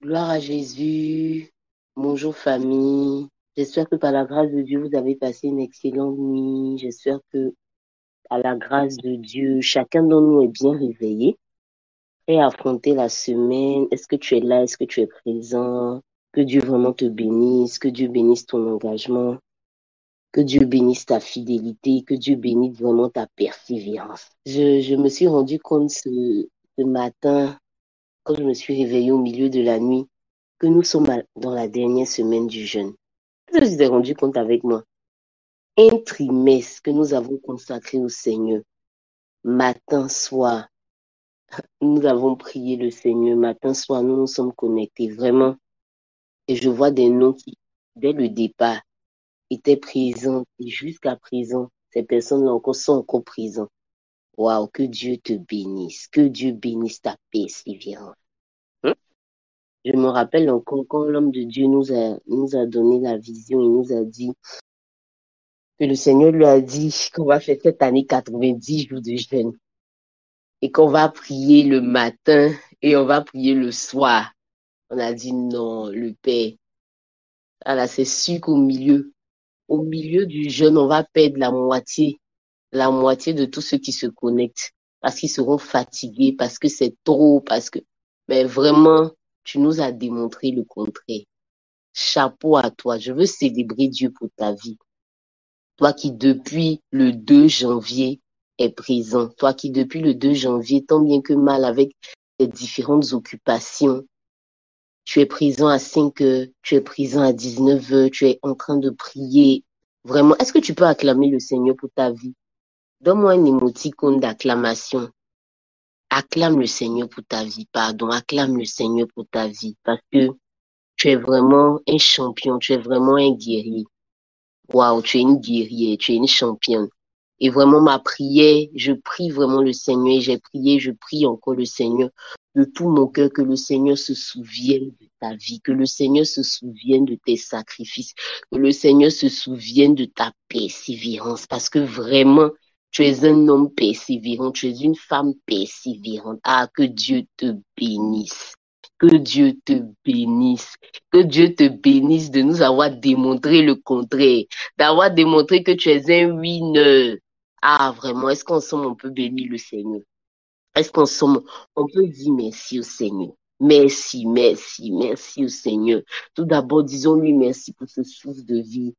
Gloire à Jésus. Bonjour famille. J'espère que par la grâce de Dieu, vous avez passé une excellente nuit. J'espère que par la grâce de Dieu, chacun d'entre nous est bien réveillé et à affronter la semaine. Est-ce que tu es là? Est-ce que tu es présent? Que Dieu vraiment te bénisse. Que Dieu bénisse ton engagement. Que Dieu bénisse ta fidélité. Que Dieu bénisse vraiment ta persévérance. Je me suis rendu compte ce matin, quand je me suis réveillée au milieu de la nuit, que nous sommes dans la dernière semaine du jeûne. Je me suis rendu compte avec moi. Un trimestre que nous avons consacré au Seigneur. Matin, soir, nous avons prié le Seigneur. Matin, soir, nous nous sommes connectés vraiment. Et je vois des noms qui, dès le départ, étaient présents. Et jusqu'à présent, ces personnes-là encore sont encore présentes. Waouh, que Dieu te bénisse. Que Dieu bénisse ta persévérance. Hein? Je me rappelle encore quand l'homme de Dieu nous a donné la vision, il nous a dit que le Seigneur lui a dit qu'on va faire cette année 90 jours de jeûne et qu'on va prier le matin et on va prier le soir. On a dit non, le Père. Alors c'est sûr au milieu du jeûne, on va perdre la moitié de tous ceux qui se connectent parce qu'ils seront fatigués, parce que c'est trop, mais vraiment, tu nous as démontré le contraire. Chapeau à toi. Je veux célébrer Dieu pour ta vie. Toi qui depuis le 2 janvier est présent, toi qui depuis le 2 janvier, tant bien que mal avec tes différentes occupations, tu es présent à 5 heures, tu es présent à 19 heures, tu es en train de prier. Vraiment, est-ce que tu peux acclamer le Seigneur pour ta vie? Donne-moi un émoticône d'acclamation. Acclame le Seigneur pour ta vie, pardon, acclame le Seigneur pour ta vie, parce que tu es vraiment un champion, tu es vraiment un guerrier. Waouh, tu es une guerrière, tu es une championne. Et vraiment, ma prière, je prie vraiment le Seigneur, et j'ai prié, je prie encore le Seigneur de tout mon cœur, que le Seigneur se souvienne de ta vie, que le Seigneur se souvienne de tes sacrifices, que le Seigneur se souvienne de ta persévérance, parce que vraiment, tu es un homme persévérant, tu es une femme persévérante. Ah, que Dieu te bénisse. Que Dieu te bénisse. Que Dieu te bénisse de nous avoir démontré le contraire, d'avoir démontré que tu es un winner. Ah, vraiment, est-ce qu'ensemble on peut bénir le Seigneur? Est-ce qu'ensemble on peut dire merci au Seigneur? Merci, merci, merci au Seigneur. Tout d'abord, disons-lui merci pour ce souffle de vie.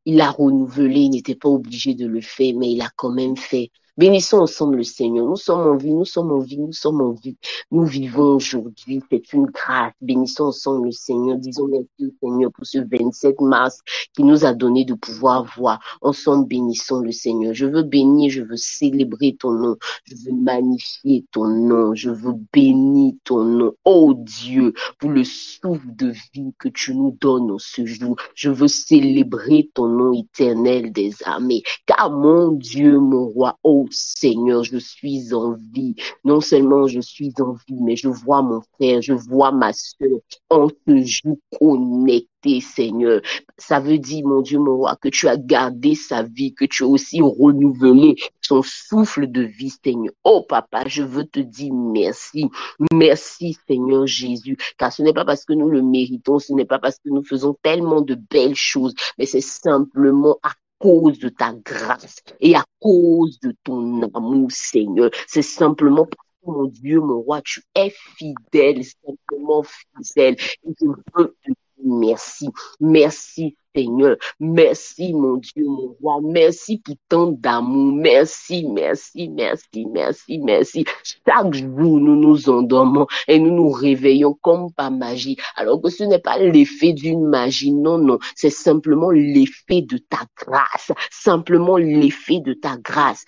Il a renouvelé, il n'était pas obligé de le faire, mais il a quand même fait. Bénissons ensemble le Seigneur. Nous sommes en vie, nous sommes en vie, nous sommes en vie. Nous vivons aujourd'hui, c'est une grâce. Bénissons ensemble le Seigneur. Disons merci au Seigneur pour ce 27 mars qui nous a donné de pouvoir voir. Ensemble, bénissons le Seigneur. Je veux bénir, je veux célébrer ton nom. Je veux magnifier ton nom. Je veux bénir ton nom. Oh Dieu, pour le souffle de vie que tu nous donnes en ce jour. Je veux célébrer ton nom éternel des armées. Car mon Dieu, mon roi, oh Seigneur, je suis en vie. Non seulement je suis en vie, mais je vois mon frère, je vois ma soeur en ce jour connecté, Seigneur. Ça veut dire, mon Dieu, mon roi, que tu as gardé sa vie, que tu as aussi renouvelé son souffle de vie, Seigneur. Oh, papa, je veux te dire merci. Merci, Seigneur Jésus, car ce n'est pas parce que nous le méritons, ce n'est pas parce que nous faisons tellement de belles choses, mais c'est simplement à cause de ta grâce et à cause de ton amour, Seigneur. C'est simplement parce que, mon Dieu, mon roi, tu es fidèle, simplement fidèle. Et je veux te dire merci. Merci, Seigneur. Merci, mon Dieu, mon roi. Merci pour tant d'amour. Merci, merci, merci, merci, merci. Chaque jour, nous nous endormons et nous nous réveillons comme par magie. Alors que ce n'est pas l'effet d'une magie. Non, non. C'est simplement l'effet de ta grâce. Simplement l'effet de ta grâce.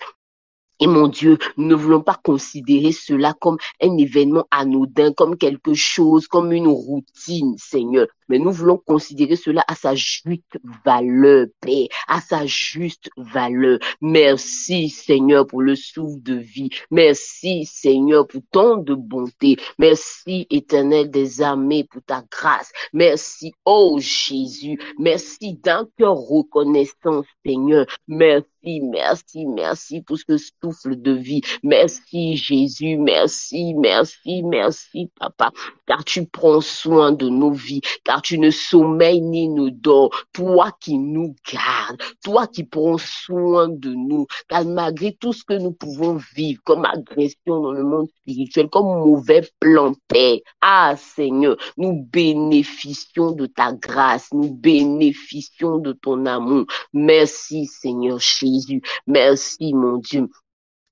Et mon Dieu, nous ne voulons pas considérer cela comme un événement anodin, comme quelque chose, comme une routine, Seigneur. Mais nous voulons considérer cela à sa juste valeur, Père, à sa juste valeur. Merci, Seigneur, pour le souffle de vie. Merci, Seigneur, pour tant de bonté. Merci, Éternel des armées, pour ta grâce. Merci, oh Jésus. Merci d'un cœur reconnaissant, Seigneur. Merci. merci, merci pour ce souffle de vie. Merci, Jésus, merci, merci, merci, Papa, car tu prends soin de nos vies, car tu ne sommeilles ni ne dors. Toi qui nous gardes, toi qui prends soin de nous, car malgré tout ce que nous pouvons vivre comme agression dans le monde spirituel, comme mauvais plan, Père, ah Seigneur, nous bénéficions de ta grâce, nous bénéficions de ton amour. Merci Seigneur Jésus, merci mon Dieu.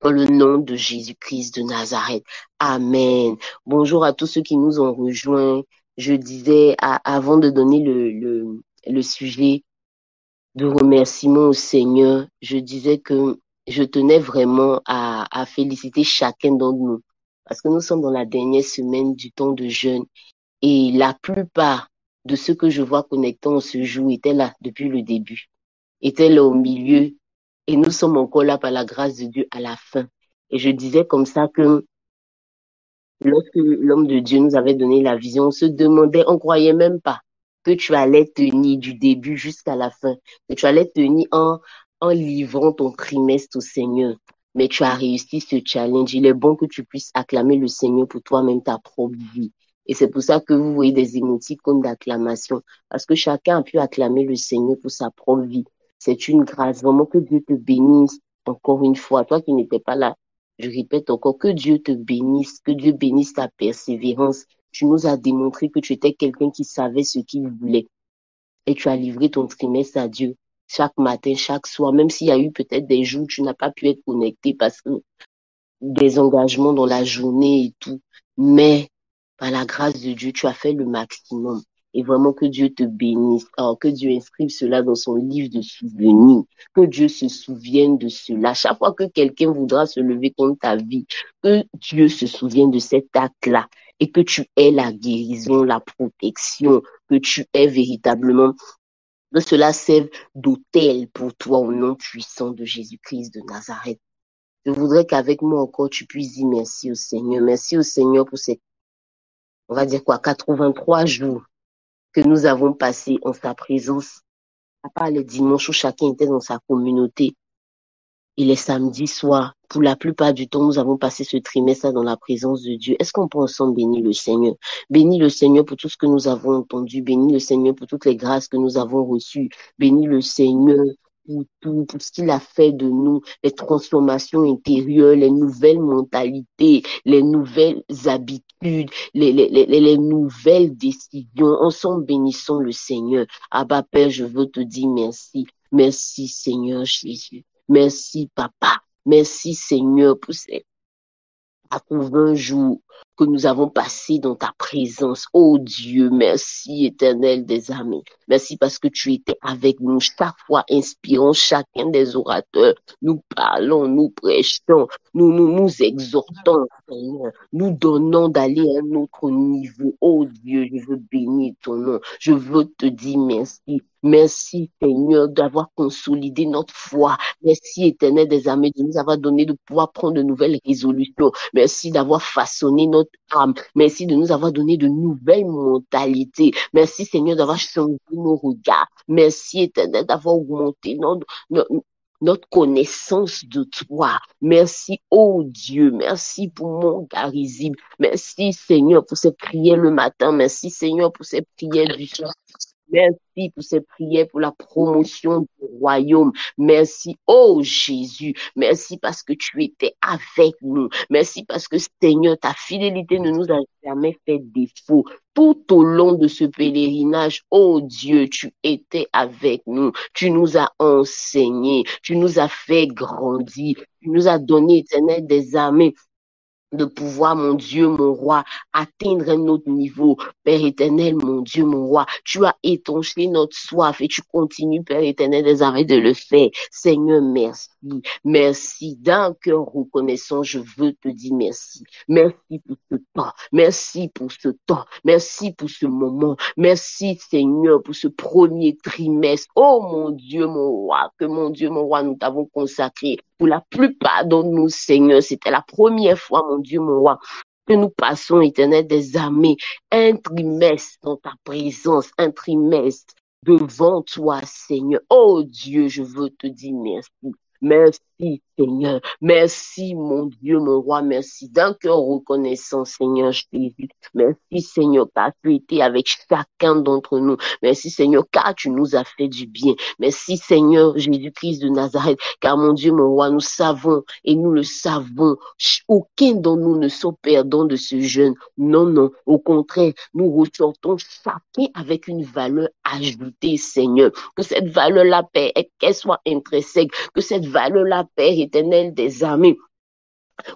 Dans le nom de Jésus-Christ de Nazareth. Amen. Bonjour à tous ceux qui nous ont rejoints. Je disais, avant de donner le sujet de remerciement au Seigneur, je disais que je tenais vraiment à féliciter chacun d'entre nous. Parce que nous sommes dans la dernière semaine du temps de jeûne. Et la plupart de ceux que je vois connectés en ce jour étaient là depuis le début, étaient là au milieu. Et nous sommes encore là par la grâce de Dieu à la fin. Et je disais comme ça que lorsque l'homme de Dieu nous avait donné la vision, on se demandait, on croyait même pas que tu allais tenir du début jusqu'à la fin, que tu allais tenir en livrant ton trimestre au Seigneur. Mais tu as réussi ce challenge. Il est bon que tu puisses acclamer le Seigneur pour toi-même ta propre vie. Et c'est pour ça que vous voyez des émoticônes d'acclamation, parce que chacun a pu acclamer le Seigneur pour sa propre vie. C'est une grâce. Vraiment que Dieu te bénisse encore une fois. Toi qui n'étais pas là, je répète encore, que Dieu te bénisse, que Dieu bénisse ta persévérance. Tu nous as démontré que tu étais quelqu'un qui savait ce qu'il voulait. Et tu as livré ton trimestre à Dieu chaque matin, chaque soir, même s'il y a eu peut-être des jours où tu n'as pas pu être connecté parce que des engagements dans la journée et tout. Mais par la grâce de Dieu, tu as fait le maximum. Et vraiment que Dieu te bénisse. Alors, que Dieu inscrive cela dans son livre de souvenirs. Que Dieu se souvienne de cela. Chaque fois que quelqu'un voudra se lever contre ta vie, que Dieu se souvienne de cet acte-là. Et que tu aies la guérison, la protection, que tu aies véritablement, que cela serve d'autel pour toi au nom puissant de Jésus-Christ de Nazareth. Je voudrais qu'avec moi encore, tu puisses dire merci au Seigneur. Merci au Seigneur pour ces, on va dire quoi, 83 jours que nous avons passés en sa présence, à part les dimanches où chacun était dans sa communauté et les samedis soirs. Pour la plupart du temps, nous avons passé ce trimestre dans la présence de Dieu. Est-ce qu'on peut ensemble bénir le Seigneur? Bénis le Seigneur pour tout ce que nous avons entendu. Bénis le Seigneur pour toutes les grâces que nous avons reçues. Bénis le Seigneur pour tout, pour ce qu'il a fait de nous, les transformations intérieures, les nouvelles mentalités, les nouvelles habitudes, les nouvelles décisions. Ensemble, bénissons le Seigneur. Abba Père, je veux te dire merci. Merci Seigneur Jésus. Merci Papa. Merci Seigneur pour ces 80 jours que nous avons passé dans ta présence. Oh Dieu, merci éternel des armées. Merci parce que tu étais avec nous chaque fois, inspirant chacun des orateurs. Nous parlons, nous prêchons, nous exhortons, Seigneur. Nous donnons d'aller à un autre niveau. Oh Dieu, je veux bénir ton nom. Je veux te dire merci. Merci Seigneur d'avoir consolidé notre foi. Merci éternel des armées de nous avoir donné de pouvoir prendre de nouvelles résolutions. Merci d'avoir façonné notre âme. Merci de nous avoir donné de nouvelles mentalités. Merci Seigneur d'avoir changé nos regards. Merci éternel d'avoir augmenté notre connaissance de toi. Merci, oh Dieu. Merci pour mon charisme. Merci Seigneur pour ces prières le matin. Merci Seigneur pour ces prières du soir. Merci pour ces prières, pour la promotion du royaume. Merci, oh Jésus. Merci parce que tu étais avec nous. Merci parce que Seigneur, ta fidélité ne nous a jamais fait défaut. Tout au long de ce pèlerinage, oh Dieu, tu étais avec nous. Tu nous as enseigné. Tu nous as fait grandir. Tu nous as donné, éternel des armées, de pouvoir, mon Dieu, mon roi, atteindre un autre niveau. Père éternel, mon Dieu, mon roi, tu as étanché notre soif et tu continues, Père éternel, des arrêts de le faire. Seigneur, merci. Merci. D'un cœur reconnaissant, je veux te dire merci. Merci pour ce temps. Merci pour ce temps. Merci pour ce moment. Merci, Seigneur, pour ce premier trimestre. Oh, mon Dieu, mon roi, que mon Dieu, mon roi, nous t'avons consacré. Pour la plupart d'entre nous, Seigneur, c'était la première fois, mon Dieu, mon roi, que nous passons, éternel des armées, un trimestre dans ta présence, un trimestre devant toi, Seigneur. Oh Dieu, je veux te dire merci. Merci, Seigneur. Merci, mon Dieu, mon roi. Merci d'un cœur reconnaissant, Seigneur Jésus. Merci, Seigneur, car tu étais avec chacun d'entre nous. Merci, Seigneur, car tu nous as fait du bien. Merci, Seigneur Jésus-Christ de Nazareth, car mon Dieu, mon roi, nous savons et nous le savons. Aucun de nous ne sont perdants de ce jeûne. Non, non. Au contraire, nous ressortons chacun avec une valeur ajoutée, Seigneur. Que cette valeur-là, Père, qu'elle soit intrinsèque, que cette valeur-là, Père éternel des armées,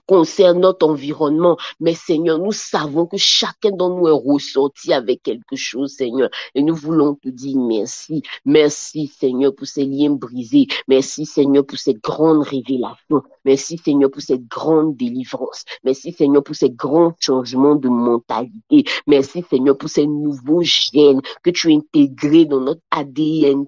concerne notre environnement. Mais Seigneur, nous savons que chacun d'entre nous est ressorti avec quelque chose, Seigneur. Et nous voulons te dire merci. Merci, Seigneur, pour ces liens brisés. Merci, Seigneur, pour cette grande révélation. Merci, Seigneur, pour cette grande délivrance. Merci, Seigneur, pour ces grands changements de mentalité. Merci, Seigneur, pour ces nouveaux gènes que tu as intégrés dans notre ADN.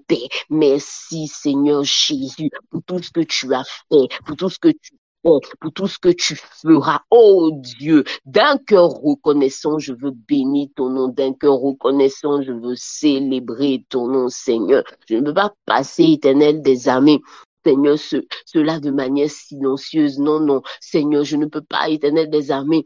Merci, Seigneur Jésus, pour tout ce que tu as fait, pour tout ce que tu pour tout ce que tu feras. Oh Dieu, d'un cœur reconnaissant, je veux bénir ton nom. D'un cœur reconnaissant, je veux célébrer ton nom, Seigneur. Je ne veux pas passer, éternel des armées, Seigneur, cela de manière silencieuse. Non, non, Seigneur, je ne peux pas, éternel des armées,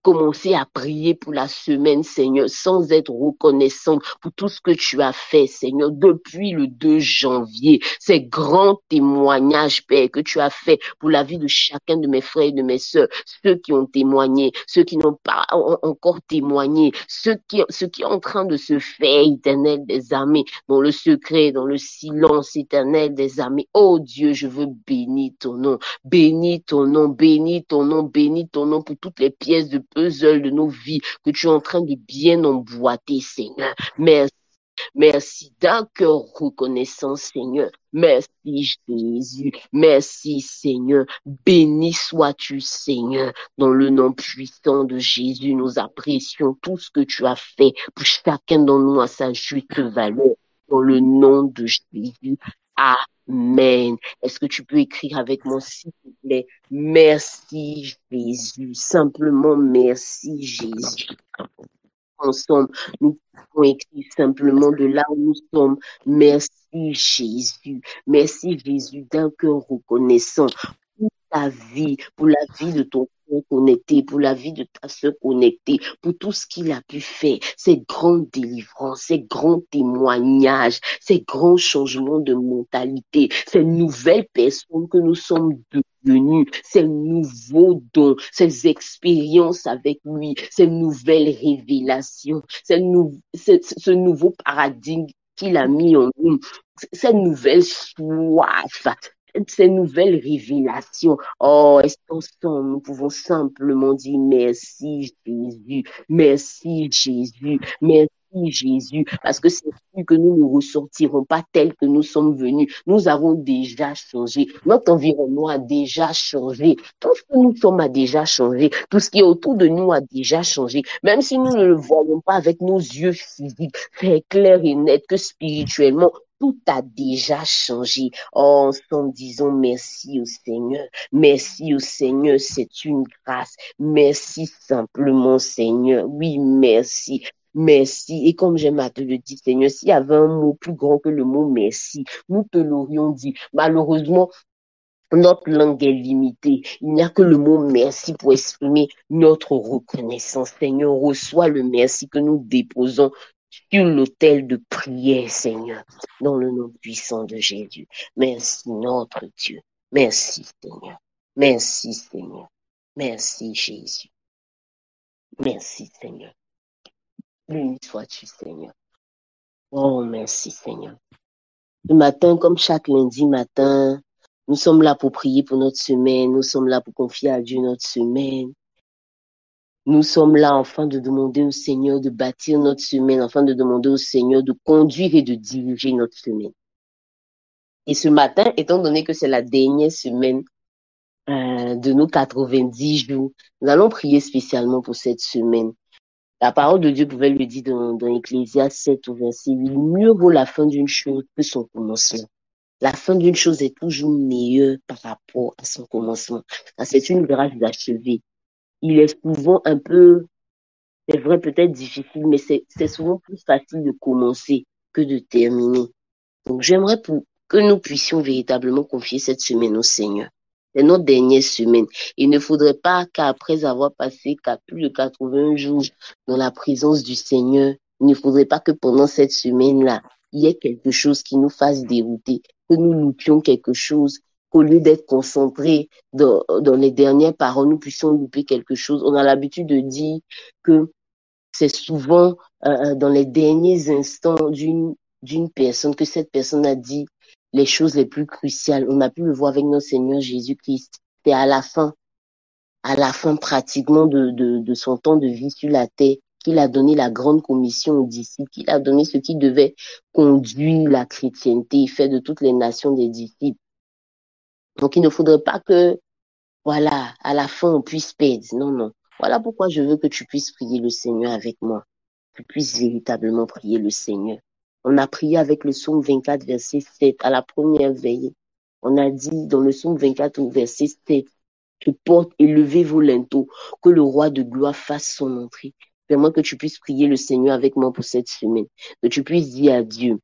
commencer à prier pour la semaine, Seigneur, sans être reconnaissant pour tout ce que tu as fait, Seigneur, depuis le 2 janvier. Ces grands témoignages, Père, que tu as fait pour la vie de chacun de mes frères et de mes sœurs, ceux qui ont témoigné, ceux qui n'ont pas encore témoigné, ce qui est en train de se faire, éternel des armées, dans le secret, dans le silence, éternel des armées. Oh Dieu, je veux bénir ton nom. Bénis ton nom, bénis ton nom, bénis ton nom pour toutes les pièces de puzzle de nos vies que tu es en train de bien emboîter, Seigneur. Merci. Merci d'un cœur reconnaissant, Seigneur. Merci, Jésus. Merci, Seigneur. Béni sois-tu, Seigneur. Dans le nom puissant de Jésus, nous apprécions tout ce que tu as fait pour chacun d'entre nous à sa juste valeur. Dans le nom de Jésus. Amen. Est-ce que tu peux écrire avec moi, s'il te plaît? Merci, Jésus. Simplement, merci, Jésus. Ensemble, nous pouvons écrire simplement de là où nous sommes. Merci, Jésus. Merci, Jésus, d'un cœur reconnaissant pour ta vie, pour la vie de ton frère connecté, pour la vie de ta soeur connectée, pour tout ce qu'il a pu faire, ces grandes délivrances, ces grands témoignages, ces grands changements de mentalité, ces nouvelles personnes que nous sommes devenues, ces nouveaux dons, ces expériences avec lui, ces nouvelles révélations, ce nouveau paradigme qu'il a mis en nous, cette nouvelle soif, ces nouvelles révélations. Oh, est-ce qu'ensemble, nous pouvons simplement dire merci Jésus, merci Jésus, merci Jésus, parce que c'est sûr que nous ne ressortirons pas tels que nous sommes venus. Nous avons déjà changé. Notre environnement a déjà changé. Tout ce que nous sommes a déjà changé. Tout ce qui est autour de nous a déjà changé. Même si nous ne le voyons pas avec nos yeux physiques, c'est clair et net que spirituellement, tout a déjà changé. Oh, ensemble, disons merci au Seigneur. Merci au Seigneur, c'est une grâce. Merci simplement, Seigneur. Oui, merci. Merci. Et comme j'aime à te le dire, Seigneur, s'il y avait un mot plus grand que le mot merci, nous te l'aurions dit. Malheureusement, notre langue est limitée. Il n'y a que le mot merci pour exprimer notre reconnaissance. Seigneur, reçois le merci que nous déposons sur l'autel de prière, Seigneur, dans le nom puissant de Jésus. Merci, notre Dieu. Merci, Seigneur. Merci, Seigneur. Merci, Jésus. Merci, Seigneur. Béni sois-tu, Seigneur. Oh, merci, Seigneur. Ce matin, comme chaque lundi matin, nous sommes là pour prier pour notre semaine. Nous sommes là pour confier à Dieu notre semaine. Nous sommes là afin de demander au Seigneur de bâtir notre semaine, afin de demander au Seigneur de conduire et de diriger notre semaine. Et ce matin, étant donné que c'est la dernière semaine de nos 90 jours, nous allons prier spécialement pour cette semaine. La parole de Dieu pouvait le dire dans Ecclésiaste 7 au verset 8, mieux vaut la fin d'une chose que son commencement. La fin d'une chose est toujours meilleure par rapport à son commencement. C'est une grâce d'achevée. Il est souvent un peu, c'est vrai, peut-être difficile, mais c'est souvent plus facile de commencer que de terminer. Donc, j'aimerais que nous puissions véritablement confier cette semaine au Seigneur. C'est notre dernière semaine. Il ne faudrait pas qu'après avoir passé plus de 80 jours dans la présence du Seigneur, il ne faudrait pas que pendant cette semaine-là, il y ait quelque chose qui nous fasse dérouter, que nous loupions quelque chose, qu'au lieu d'être concentrés dans les dernières paroles, nous puissions louper quelque chose. On a l'habitude de dire que c'est souvent dans les derniers instants d'une personne que cette personne a dit les choses les plus cruciales. On a pu le voir avec notre Seigneur Jésus-Christ. C'est à la fin pratiquement de son temps de vie sur la terre, qu'il a donné la grande commission aux disciples, qu'il a donné ce qui devait conduire la chrétienté, faire de toutes les nations des disciples. Donc, il ne faudrait pas que, voilà, à la fin, on puisse perdre. Non, non. Voilà pourquoi je veux que tu puisses prier le Seigneur avec moi. Que tu puisses véritablement prier le Seigneur. On a prié avec le psaume 24, verset 7, à la première veillée. On a dit dans le psaume 24, verset 7, je porte, élevez vos linteaux, que le roi de gloire fasse son entrée. Permets que tu puisses prier le Seigneur avec moi pour cette semaine. Que tu puisses dire à Dieu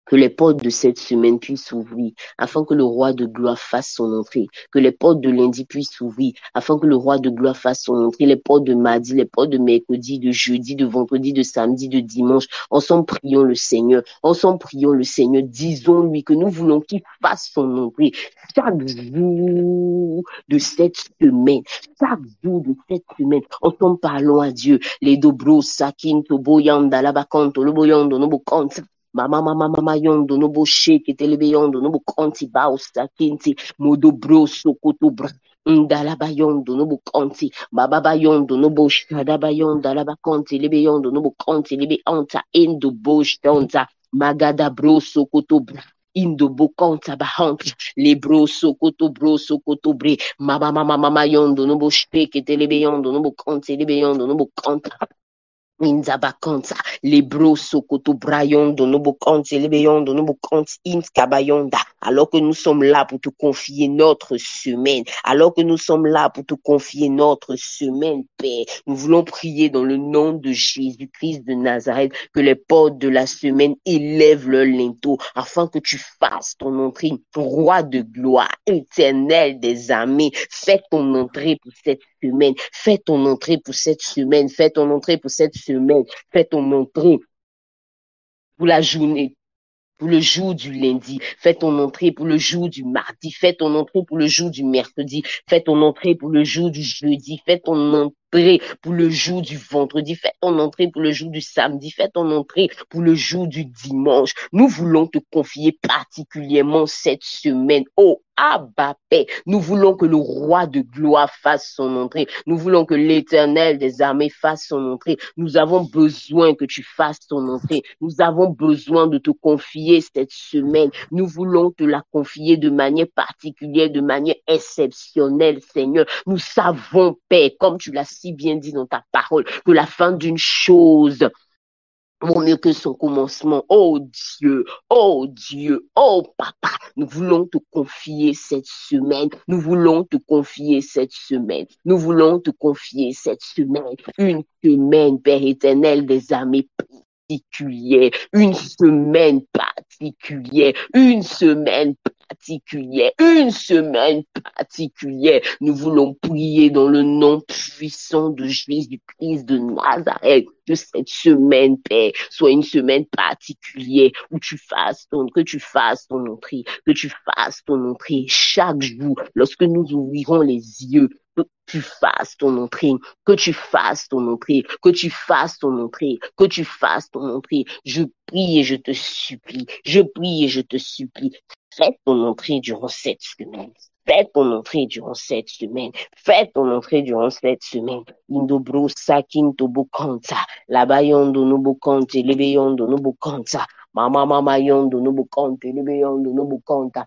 que les portes de cette semaine puissent s'ouvrir, afin que le roi de gloire fasse son entrée. Que les portes de lundi puissent s'ouvrir, afin que le roi de gloire fasse son entrée. Les portes de mardi, les portes de mercredi, de jeudi, de vendredi, de samedi, de dimanche. Ensemble, prions le Seigneur. Ensemble, prions le Seigneur. Disons-lui que nous voulons qu'il fasse son entrée. Chaque jour de cette semaine, chaque jour de cette semaine, ensemble, parlons à Dieu. Les dobro, sakin, tobo, yanda, labakanto, lobo, yondo, nobo, kanta. Mama yondo no bo shake telebe yondo no bo konti bausta kinti modo bro sokoto bra ndala bayondo no bo konti baba bayondo no bo shada bayonda la bakonti lebe yondo no bo konti lebe anta endo bo stonta magada bro sokoto bra indo bo konta bahanta le bro sokoto bre mama yondo no bo shake telebe yondo no bo konti lebe yondo no bo konta Inzabakanta, Lebro Sokoto Brayondo, Nobokanti, Lebeyondo, Nobokanti, Inskabayonda. Alors que nous sommes là pour te confier notre semaine, alors que nous sommes là pour te confier notre semaine, Père, nous voulons prier dans le nom de Jésus-Christ de Nazareth, que les portes de la semaine élèvent leur linteau, afin que tu fasses ton entrée, roi de gloire, éternel des armées. Fais ton entrée pour cette semaine, fais ton entrée pour cette semaine, fais ton entrée pour cette semaine, fais ton entrée pour la journée, pour le jour du lundi, fais ton entrée pour le jour du mardi, fais ton entrée pour le jour du mercredi, fais ton entrée pour le jour du jeudi, fais ton entrée pour le jour du vendredi, fais ton entrée pour le jour du samedi, fais ton entrée pour le jour du dimanche. Nous voulons te confier particulièrement cette semaine. Oh, Abba Père, nous voulons que le roi de gloire fasse son entrée. Nous voulons que l'Éternel des armées fasse son entrée. Nous avons besoin que tu fasses ton entrée. Nous avons besoin de te confier cette semaine. Nous voulons te la confier de manière particulière, de manière exceptionnelle, Seigneur. Nous savons, Père, comme tu l'as si bien dit dans ta parole, que la fin d'une chose vaut mieux que son commencement. Oh Dieu, oh Dieu, oh Papa, nous voulons te confier cette semaine. Nous voulons te confier cette semaine. Nous voulons te confier cette semaine. Une semaine, Père éternel des armées particulière, une semaine particulière, une semaine particulière, une semaine particulière. Nous voulons prier dans le nom puissant de Jésus-Christ de Nazareth, que cette semaine, Père, soit une semaine particulière où que tu fasses ton entrée, que tu fasses ton entrée chaque jour lorsque nous ouvrirons les yeux. Que tu fasses ton entrée, que tu fasses ton entrée, que tu fasses ton entrée, que tu fasses ton entrée. Je prie et je te supplie, je prie et je te supplie. Fais ton entrée durant cette semaine. Fais ton entrée durant cette semaine. Fais ton entrée durant cette semaine. Indobro sakin tobokanta. Labayondo nobokante, lebeyondo nobokanta. Mama yondo nobokante, lebeyondo nobokanta.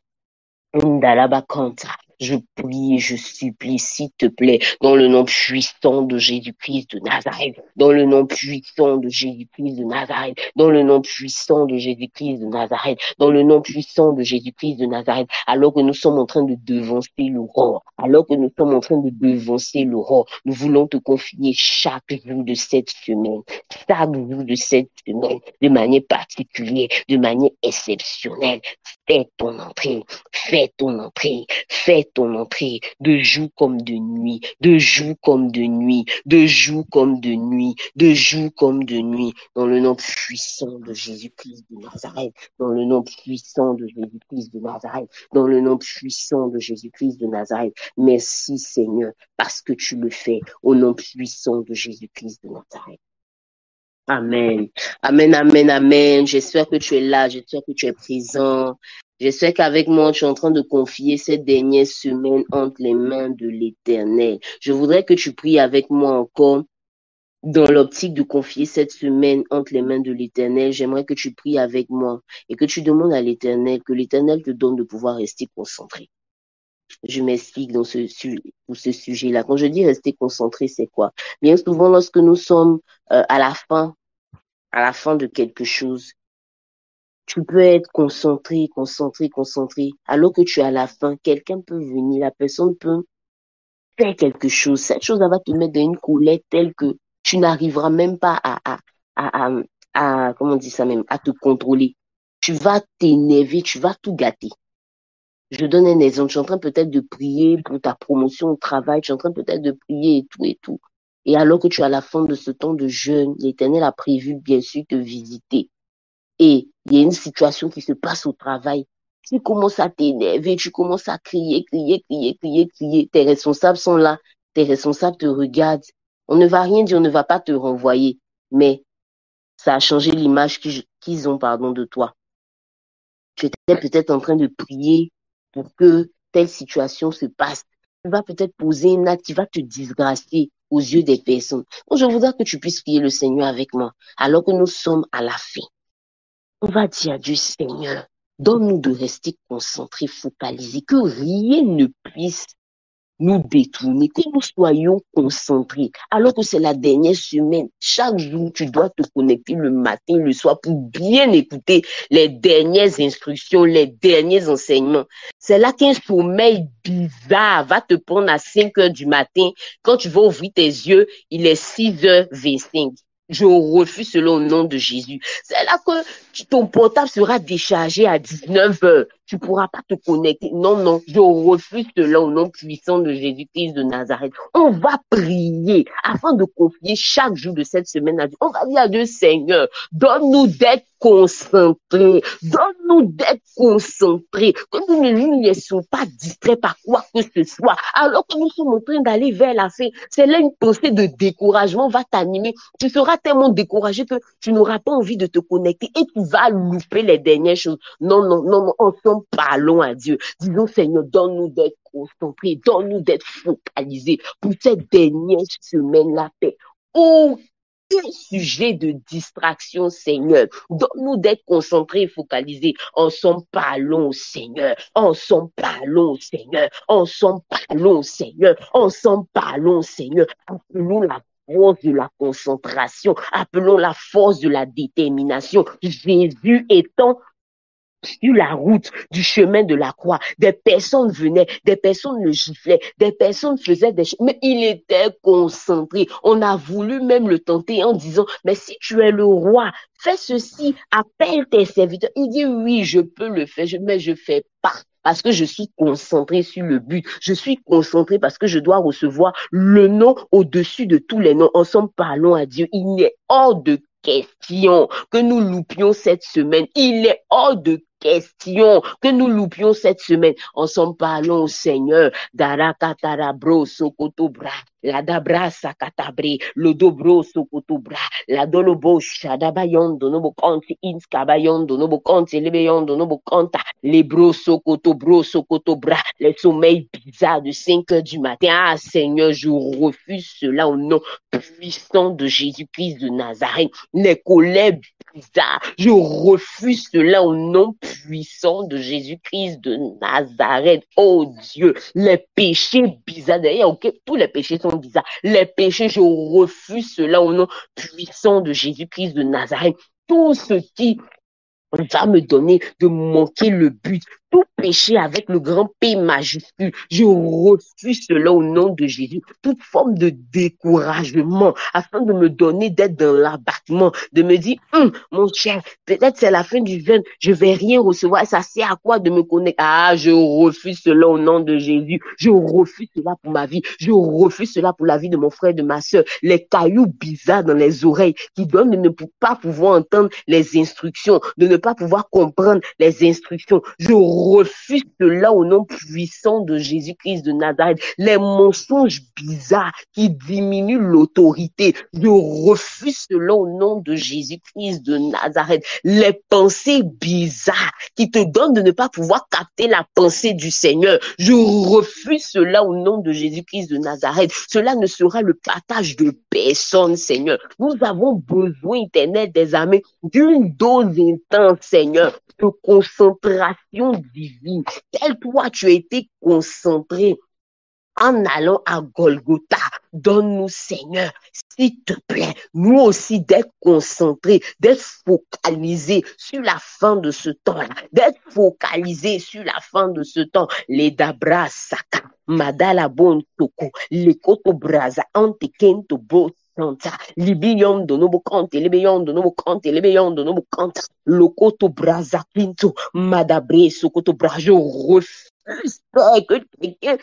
Indalabakanta. Je prie et je supplie, s'il te plaît, dans le nom puissant de Jésus-Christ de Nazareth, dans le nom puissant de Jésus-Christ de Nazareth, dans le nom puissant de Jésus-Christ de Nazareth, dans le nom puissant de Jésus-Christ de Nazareth, alors que nous sommes en train de devancer l'aurore, alors que nous sommes en train de devancer l'aurore, nous voulons te confier chaque jour de cette semaine, chaque jour de cette semaine, de manière particulière, de manière exceptionnelle. Fais ton entrée, fais ton entrée, fais ton entrée, de jour comme de nuit, de jour comme de nuit, de jour comme de nuit, de jour comme de nuit, dans le nom puissant de Jésus-Christ de Nazareth, dans le nom puissant de Jésus-Christ de Nazareth, dans le nom puissant de Jésus-Christ de Nazareth. Merci Seigneur, parce que tu le fais, au nom puissant de Jésus-Christ de Nazareth. Amen. Amen, amen, amen. J'espère que tu es là, j'espère que tu es présent. J'espère qu'avec moi, tu es en train de confier cette dernière semaine entre les mains de l'Éternel. Je voudrais que tu pries avec moi encore dans l'optique de confier cette semaine entre les mains de l'Éternel. J'aimerais que tu pries avec moi et que tu demandes à l'Éternel, que l'Éternel te donne de pouvoir rester concentré. Je m'explique pour ce sujet-là. Quand je dis rester concentré, c'est quoi? Bien souvent, lorsque nous sommes à la fin de quelque chose, tu peux être concentré, alors que tu es à la fin, quelqu'un peut venir, la personne peut faire quelque chose. Cette chose va te mettre dans une colère telle que tu n'arriveras même pas à, à, comment on dit ça même, à te contrôler. Tu vas t'énerver, tu vas tout gâter. Je donne un exemple. Tu es en train peut-être de prier pour ta promotion au travail, tu es en train peut-être de prier et tout et tout. Et alors que tu es à la fin de ce temps de jeûne, l'Éternel a prévu bien sûr te visiter. Et il y a une situation qui se passe au travail. Tu commences à t'énerver, tu commences à crier. Tes responsables sont là, tes responsables te regardent. On ne va rien dire, on ne va pas te renvoyer. Mais ça a changé l'image qu'ils ont, de toi. Tu étais peut-être en train de prier pour que telle situation se passe. Tu vas peut-être poser un acte qui va te disgracier aux yeux des personnes. Donc, je voudrais que tu puisses prier le Seigneur avec moi, alors que nous sommes à la fin. On va dire à Dieu, Seigneur, donne-nous de rester concentrés, focalisés, que rien ne puisse nous détourner, que nous soyons concentrés, alors que c'est la dernière semaine. Chaque jour, tu dois te connecter le matin, le soir, pour bien écouter les dernières instructions, les derniers enseignements. C'est là qu'un sommeil bizarre va te prendre à 5 heures du matin. Quand tu vas ouvrir tes yeux, il est 6h25. Je refuse cela au nom de Jésus. C'est là que ton portable sera déchargé à 19h. Tu ne pourras pas te connecter. Non, je refuse cela au nom puissant de Jésus-Christ de Nazareth. On va prier afin de confier chaque jour de cette semaine à Dieu. On va dire à Dieu, Seigneur, donne-nous d'être concentrés. Donne-nous d'être concentrés. Que nous ne nous laissons pas distraits par quoi que ce soit. Alors que nous sommes en train d'aller vers la fin, c'est là une pensée de découragement va t'animer. Tu seras tellement découragé que tu n'auras pas envie de te connecter et tu vas louper les dernières choses. Non, ensemble, parlons à Dieu. Disons, Seigneur, donne-nous d'être concentrés, donne-nous d'être focalisés pour cette dernière semaine, la paix. Aucun sujet de distraction, Seigneur. Donne-nous d'être concentrés et focalisés. Ensemble, parlons au Seigneur. Ensemble, parlons au Seigneur. Ensemble, parlons au Seigneur. Ensemble, parlons au Seigneur. Appelons la force de la concentration. Appelons la force de la détermination. Jésus étant sur la route du chemin de la croix, des personnes venaient, des personnes le giflaient, des personnes faisaient des choses, mais il était concentré. On a voulu même le tenter en disant, mais si tu es le roi, fais ceci, appelle tes serviteurs. Il dit, oui, je peux le faire, mais je fais pas. Parce que je suis concentré sur le but. Je suis concentré parce que je dois recevoir le nom au-dessus de tous les noms. Ensemble, parlons à Dieu. Il est hors de question que nous loupions cette semaine. Il est hors de question que nous loupions cette semaine. Ensemble, parlons au Seigneur. Darakatara bro, sokoto bra. la dabra sakatabre, le dobro sokotobra, la dolobo shadabayon donobo konti inskabayon donobo konti lebeyon donobo konta, les bro sokotobra, les sommeils bizarres de 5 heures du matin. Ah Seigneur, je refuse cela au nom puissant de Jésus-Christ de Nazareth. Les colères bizarres, je refuse cela au nom puissant de Jésus-Christ de Nazareth. Oh Dieu, les péchés bizarres, d'ailleurs, ok, tous les péchés sont bizarres. Les péchés, je refuse cela au nom puissant de Jésus-Christ de Nazareth. Tout ce qui va me donner de manquer le but. Tout péché avec le grand P majuscule, je refuse cela au nom de Jésus. Toute forme de découragement afin de me donner d'être dans l'abattement, de me dire, mon cher, peut-être c'est la fin du jeûne, je vais rien recevoir. Ça sert à quoi de me connecter? Ah, je refuse cela au nom de Jésus. Je refuse cela pour ma vie. Je refuse cela pour la vie de mon frère, de ma soeur. Les cailloux bizarres dans les oreilles qui donnent de ne pas pouvoir entendre les instructions, de ne pas pouvoir comprendre les instructions. Je refuse cela au nom puissant de Jésus-Christ de Nazareth. Les mensonges bizarres qui diminuent l'autorité. Je refuse cela au nom de Jésus-Christ de Nazareth. Les pensées bizarres qui te donnent de ne pas pouvoir capter la pensée du Seigneur. Je refuse cela au nom de Jésus-Christ de Nazareth. Cela ne sera le partage de personne, Seigneur. Nous avons besoin, éternel des armées, d'une dose intense, Seigneur, de concentration divine. Tel toi, tu as été concentré en allant à Golgotha. Donne-nous, Seigneur, s'il te plaît, nous aussi d'être concentrés, d'être focalisés sur la fin de ce temps-là, d'être focalisés sur la fin de ce temps. Les dabra saka, madala bon toko, les koto braza, ante kento bo. Libion de nobo kante, libion de nobo kante, libion de nobo kante, lokoto braza pinto, madabre sokoto brajo refuse que quelqu'un.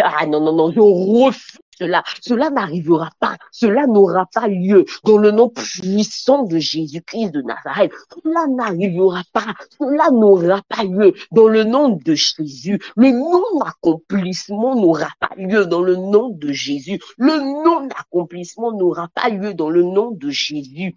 Ah non, non, non, je refuse cela. Cela n'arrivera pas. Cela n'aura pas lieu dans le nom puissant de Jésus-Christ de Nazareth. Cela n'arrivera pas. Cela n'aura pas lieu dans le nom de Jésus. Le non-accomplissement n'aura pas lieu dans le nom de Jésus. Le non-accomplissement n'aura pas lieu dans le nom de Jésus.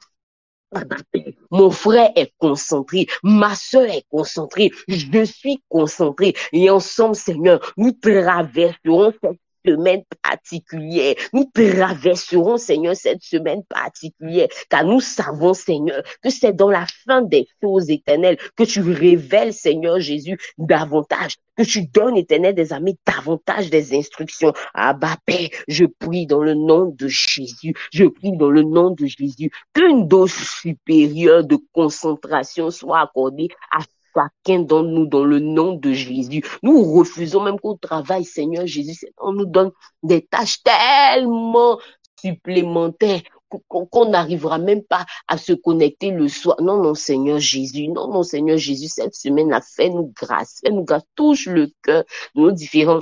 Mon frère est concentré, ma soeur est concentrée, je suis concentré et ensemble, Seigneur, nous traverserons cette semaine particulière. Nous traverserons, Seigneur, cette semaine particulière, car nous savons, Seigneur, que c'est dans la fin des choses éternelles que tu révèles, Seigneur Jésus, davantage, que tu donnes, éternel des amis, davantage des instructions. Abba, Père, je prie dans le nom de Jésus, je prie dans le nom de Jésus, qu'une dose supérieure de concentration soit accordée à chacun d'entre nous dans le nom de Jésus. Nous refusons même qu'au travail, Seigneur Jésus, on nous donne des tâches tellement supplémentaires qu'on n'arrivera même pas à se connecter le soir. Non, non, Seigneur Jésus. Non, non, Seigneur Jésus, cette semaine-là, fais-nous grâce. Fais-nous grâce. Touche le cœur de nos différents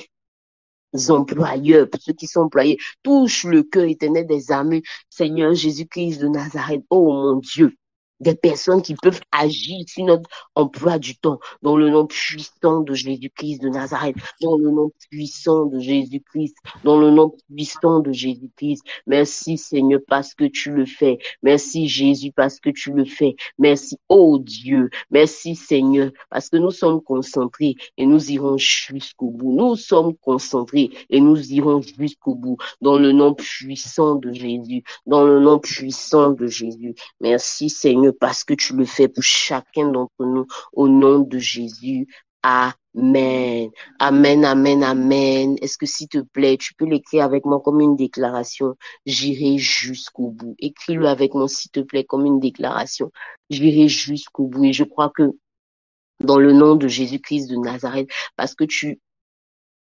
employeurs, pour ceux qui sont employés. Touche le cœur éternel des armées. Seigneur Jésus-Christ de Nazareth. Oh mon Dieu. Des personnes qui peuvent agir sur notre emploi du temps, dans le nom puissant de Jésus-Christ de Nazareth, dans le nom puissant de Jésus-Christ, dans le nom puissant de Jésus-Christ. Merci Seigneur parce que tu le fais. Merci Jésus parce que tu le fais. Merci, oh Dieu. Merci Seigneur parce que nous sommes concentrés et nous irons jusqu'au bout. Nous sommes concentrés et nous irons jusqu'au bout, dans le nom puissant de Jésus, dans le nom puissant de Jésus. Merci Seigneur parce que tu le fais pour chacun d'entre nous au nom de Jésus. Amen. Amen, amen, amen. Est-ce que s'il te plaît, tu peux l'écrire avec moi comme une déclaration? J'irai jusqu'au bout. Écris-le avec moi s'il te plaît comme une déclaration. J'irai jusqu'au bout. Et je crois que dans le nom de Jésus-Christ de Nazareth, parce que tu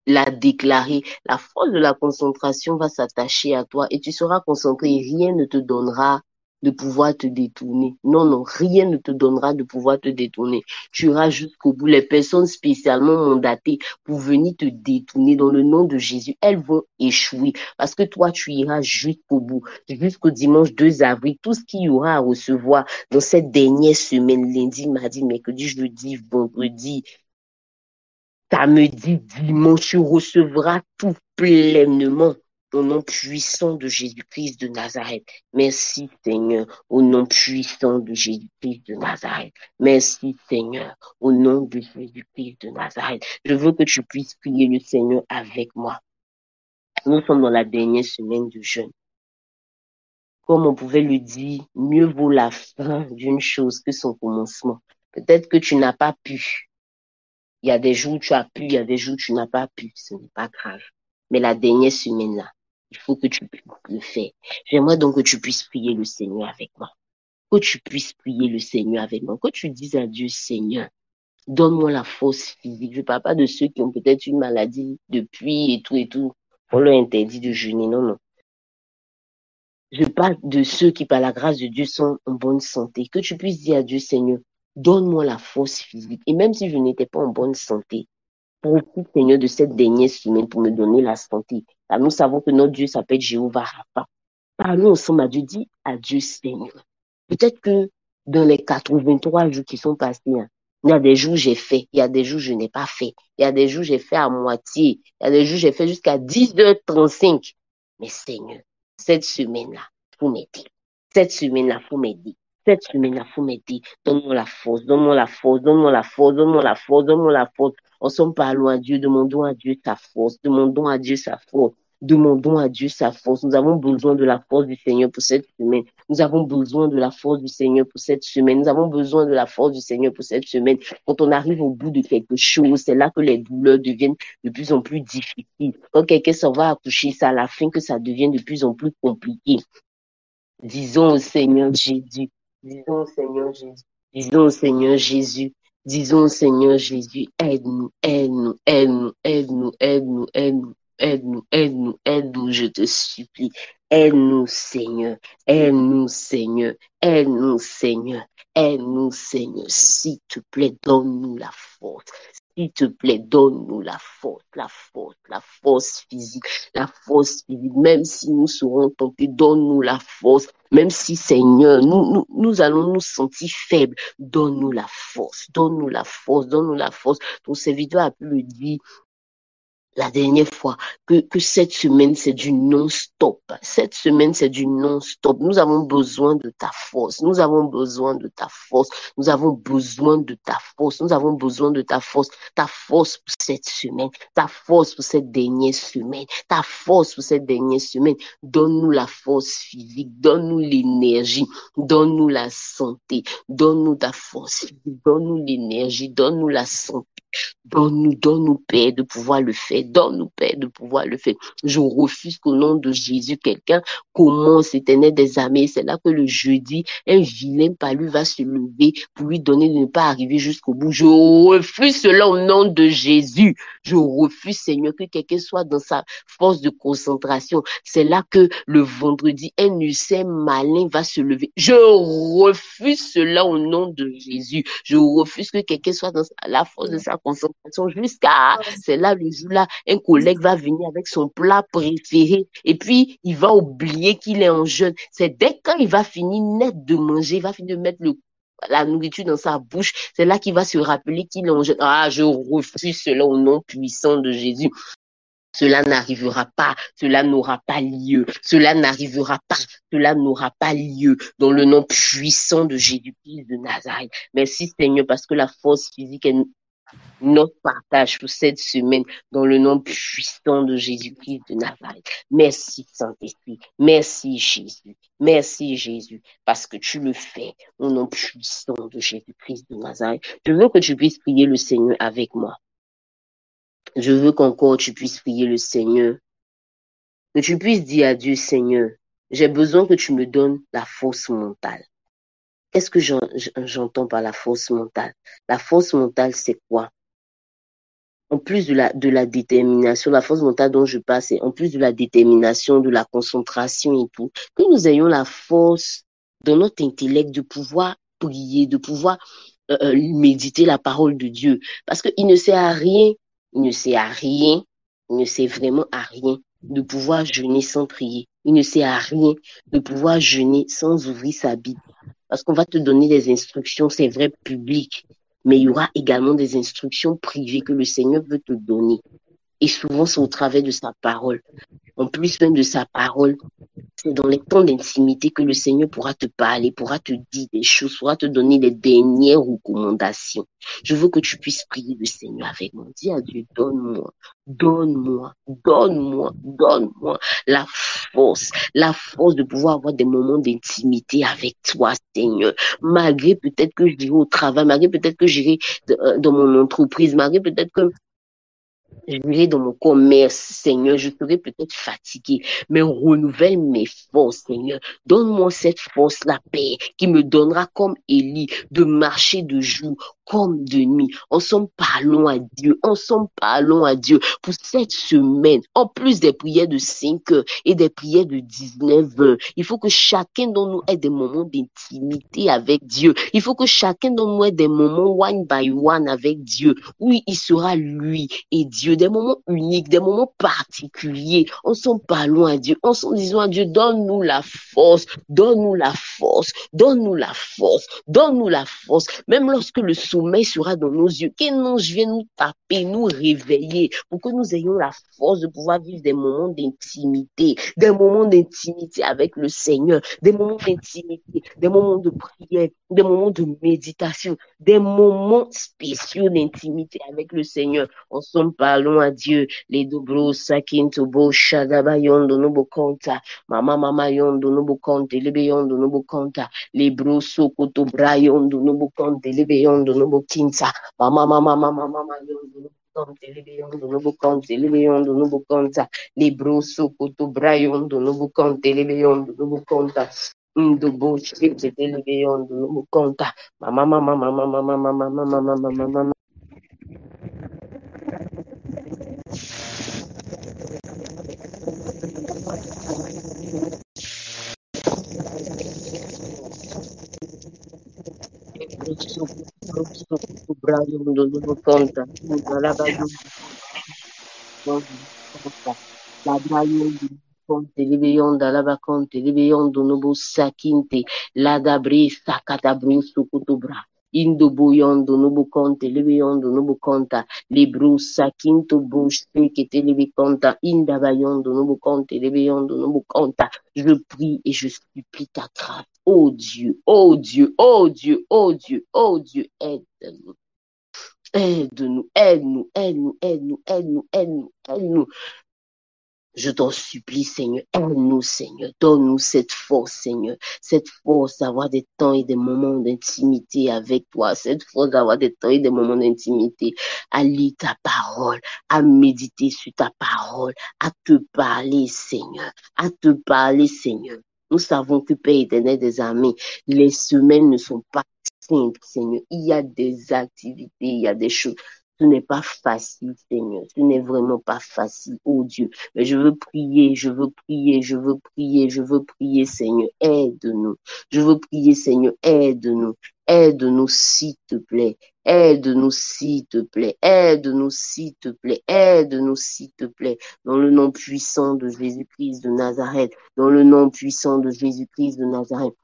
l'a déclaré, la force de la concentration va s'attacher à toi et tu seras concentré et rien ne te donnera de pouvoir te détourner. Non, non, rien ne te donnera de pouvoir te détourner. Tu iras jusqu'au bout. Les personnes spécialement mandatées pour venir te détourner dans le nom de Jésus, elles vont échouer parce que toi, tu iras jusqu'au bout, jusqu'au dimanche 2 avril. Tout ce qu'il y aura à recevoir dans cette dernière semaine, lundi, mardi, mercredi, jeudi, vendredi, samedi, dimanche, tu recevras tout pleinement. au nom puissant de Jésus-Christ de Nazareth. Merci, Seigneur, au nom puissant de Jésus-Christ de Nazareth. Merci, Seigneur, au nom de Jésus-Christ de Nazareth. Je veux que tu puisses prier le Seigneur avec moi. Nous sommes dans la dernière semaine de jeûne. Comme on pouvait le dire, mieux vaut la fin d'une chose que son commencement. Peut-être que tu n'as pas pu. Il y a des jours où tu as pu, il y a des jours où tu n'as pas pu. Ce n'est pas grave. Mais la dernière semaine là, il faut que tu puisses le faire. J'aimerais donc que tu puisses prier le Seigneur avec moi. Que tu puisses prier le Seigneur avec moi. Que tu dises à Dieu, Seigneur, donne-moi la force physique. Je ne parle pas de ceux qui ont peut-être une maladie depuis et tout. On leur interdit de jeûner. Non, non. Je parle de ceux qui, par la grâce de Dieu, sont en bonne santé. Que tu puisses dire à Dieu, Seigneur, donne-moi la force physique. Et même si je n'étais pas en bonne santé, profite, Seigneur, de cette dernière semaine pour me donner la santé. Car nous savons que notre Dieu s'appelle Jéhovah Rapha. Parlons ensemble à Dieu, dis à Dieu, Seigneur. Peut-être que dans les 83 jours qui sont passés, il y a des jours où j'ai fait, il y a des jours où je n'ai pas fait, il y a des jours où j'ai fait à moitié, il y a des jours où j'ai fait jusqu'à 10h35. Mais Seigneur, cette semaine-là, il faut m'aider. Cette semaine-là, il faut m'aider. Cette semaine-là, il faut m'aider. Donne-moi la force, donne-moi la force, donne-moi la force, donne-moi la force, donne-moi la force. Ensemble, parlons à Dieu, demandons à Dieu sa force, demandons à Dieu sa force. Demandons à Dieu sa force. Nous avons besoin de la force du Seigneur pour cette semaine. Nous avons besoin de la force du Seigneur pour cette semaine. Nous avons besoin de la force du Seigneur pour cette semaine. Quand on arrive au bout de quelque chose, c'est là que les douleurs deviennent de plus en plus difficiles. Quand quelqu'un s'en va accoucher, c'est à la fin que ça devient de plus en plus compliqué. Disons au Seigneur Jésus. Disons au Seigneur Jésus. Disons au Seigneur Jésus. Disons au Seigneur Jésus, aide-nous, aide-nous, aide-nous, aide-nous, aide-nous, aide-nous. Aide-nous, aide-nous, aide-nous, je te supplie. Aide-nous, Seigneur. Aide-nous, Seigneur. Aide-nous, Seigneur. Aide-nous, Seigneur. S'il te plaît, donne-nous la force. S'il te plaît, donne-nous la force, la force, la force physique, la force physique. Même si nous serons tentés, donne-nous la force. Même si, Seigneur, nous allons nous sentir faibles, donne-nous la force, donne-nous la force, donne-nous la force. Ton serviteur a pu le dire la dernière fois, que cette semaine, c'est du non-stop. Cette semaine, c'est du non-stop. Nous avons besoin de ta force. Nous avons besoin de ta force. Nous avons besoin de ta force. Nous avons besoin de ta force. Ta force pour cette semaine. Ta force pour cette dernière semaine. Ta force pour cette dernière semaine. Donne-nous la force physique. Donne-nous l'énergie. Donne-nous la santé. Donne-nous ta force physique. Donne-nous l'énergie. Donne-nous la santé. Donne-nous, Père, de pouvoir le faire. Donne-nous, Père, de pouvoir le faire. Je refuse qu'au nom de Jésus, quelqu'un commence, Éternel des armées. C'est là que le jeudi, un vilain palu va se lever pour lui donner de ne pas arriver jusqu'au bout. Je refuse cela au nom de Jésus. Je refuse, Seigneur, que quelqu'un soit dans sa force de concentration. C'est là que le vendredi, un huissier malin va se lever. Je refuse cela au nom de Jésus. Je refuse que quelqu'un soit dans la force de sa concentration jusqu'à, c'est là le jour-là, un collègue va venir avec son plat préféré et puis il va oublier qu'il est en jeûne. C'est dès quand il va finir net de manger, il va finir de mettre la nourriture dans sa bouche, c'est là qu'il va se rappeler qu'il est en jeûne. Ah, je refuse cela au nom puissant de Jésus. Cela n'arrivera pas, cela n'aura pas lieu, cela n'arrivera pas, cela n'aura pas lieu dans le nom puissant de Jésus-Christ de Nazareth. Merci Seigneur parce que la force physique est notre partage pour cette semaine dans le nom puissant de Jésus-Christ de Nazareth. Merci Saint-Esprit, merci Jésus, merci Jésus parce que tu le fais au nom puissant de Jésus-Christ de Nazareth. Je veux que tu puisses prier le Seigneur avec moi. Je veux qu'encore tu puisses prier le Seigneur. Que tu puisses dire à Dieu, Seigneur, j'ai besoin que tu me donnes la force mentale. Qu'est-ce que j'entends par la force mentale? La force mentale, c'est quoi? En plus de la détermination, la force mentale dont je parle, c'est en plus de la détermination, de la concentration et tout, que nous ayons la force dans notre intellect de pouvoir prier, de pouvoir méditer la parole de Dieu. Parce qu'il ne sert à rien, il ne sert à rien, il ne sert vraiment à rien de pouvoir jeûner sans prier. Il ne sert à rien de pouvoir jeûner sans ouvrir sa Bible. Parce qu'on va te donner des instructions, c'est vrai, publiques, mais il y aura également des instructions privées que le Seigneur veut te donner. Et souvent, c'est au travers de sa parole. En plus même de sa parole, c'est dans les temps d'intimité que le Seigneur pourra te parler, pourra te dire des choses, pourra te donner les dernières recommandations. Je veux que tu puisses prier le Seigneur avec moi. Dis à Dieu, donne-moi, donne-moi, donne-moi, donne-moi la force de pouvoir avoir des moments d'intimité avec toi, Seigneur. Malgré peut-être que j'irai au travail, malgré peut-être que j'irai dans mon entreprise, malgré peut-être que j'irai dans mon commerce, Seigneur, je serai peut-être fatigué, mais renouvelle mes forces, Seigneur. Donne-moi cette force, la paix, qui me donnera comme Élie de marcher de jour comme de nuit. Ensemble, parlons à Dieu. Ensemble, parlons à Dieu pour cette semaine. En plus des prières de 5 heures et des prières de 19 heures, il faut que chacun d'entre nous ait des moments d'intimité avec Dieu. Il faut que chacun d'entre nous ait des moments one by one avec Dieu. Oui, il sera lui et Dieu, des moments uniques, des moments particuliers. Ensemble, parlons à Dieu. Ensemble, disons à Dieu, donne-nous la force, donne-nous la force, donne-nous la force, donne-nous la force. Même lorsque le sommeil sera dans nos yeux, qu'un ange vienne nous taper, nous réveiller, pour que nous ayons la force de pouvoir vivre des moments d'intimité avec le Seigneur, des moments d'intimité, des moments de prière, des moments de méditation, des moments spéciaux d'intimité avec le Seigneur. Ensemble, parlons à Dieu. Les dobros, sakin, tobo, shadaba, yondo, nobo, konta. Mama, yondo, nobo, konte, lebe, yondo, nobo, konta. Les bros, sokoto, bra, yondo, nobo, konte, lebe, yondo, nobo, kinta. Mama, yondo, nobo, konte, lebe, yondo, nobo, konte, lebe, yondo, nobo, konta. Les bros, sokoto, bra, yondo, nobo, konte, lebe, yondo, nobo, konta. Ndobo, shete, lebe, yondo, nobo, konta. Mama. Brian do conta, la Brian la Brian conte, libeyonda, la baconte, libeyondo, nobo sakinte, la dabri, sakadabri, sukutubra. Indo boyondo, nobo conte, libeyondo, nobo conta, libru, sakinto, bush, sekete, libeconta, inda bayondo, nobo conte, libeyondo, nobo conta. Je prie et je supplie ta grâce. Oh Dieu, oh Dieu, oh Dieu, oh Dieu, oh Dieu, aide-nous. Aide-nous, aide-nous, aide-nous, aide-nous, aide-nous, aide-nous, aide-nous. Je t'en supplie, Seigneur, aide-nous, Seigneur, donne-nous cette force, Seigneur, cette force d'avoir des temps et des moments d'intimité avec toi, cette force d'avoir des temps et des moments d'intimité, à lire ta parole, à méditer sur ta parole, à te parler, Seigneur, à te parler, Seigneur. Nous savons que, Père éternel des armées, les semaines ne sont pas simples, Seigneur. Il y a des activités, il y a des choses. Ce n'est pas facile, Seigneur. Ce n'est vraiment pas facile, oh Dieu. Mais je veux prier, je veux prier, je veux prier, je veux prier, Seigneur, aide-nous. Je veux prier, Seigneur, aide-nous. Aide-nous, s'il te plaît. Aide-nous, s'il te plaît. Aide-nous, s'il te plaît. Aide-nous, s'il te plaît. Dans le nom puissant de Jésus-Christ de Nazareth. Dans le nom puissant de Jésus-Christ de Nazareth.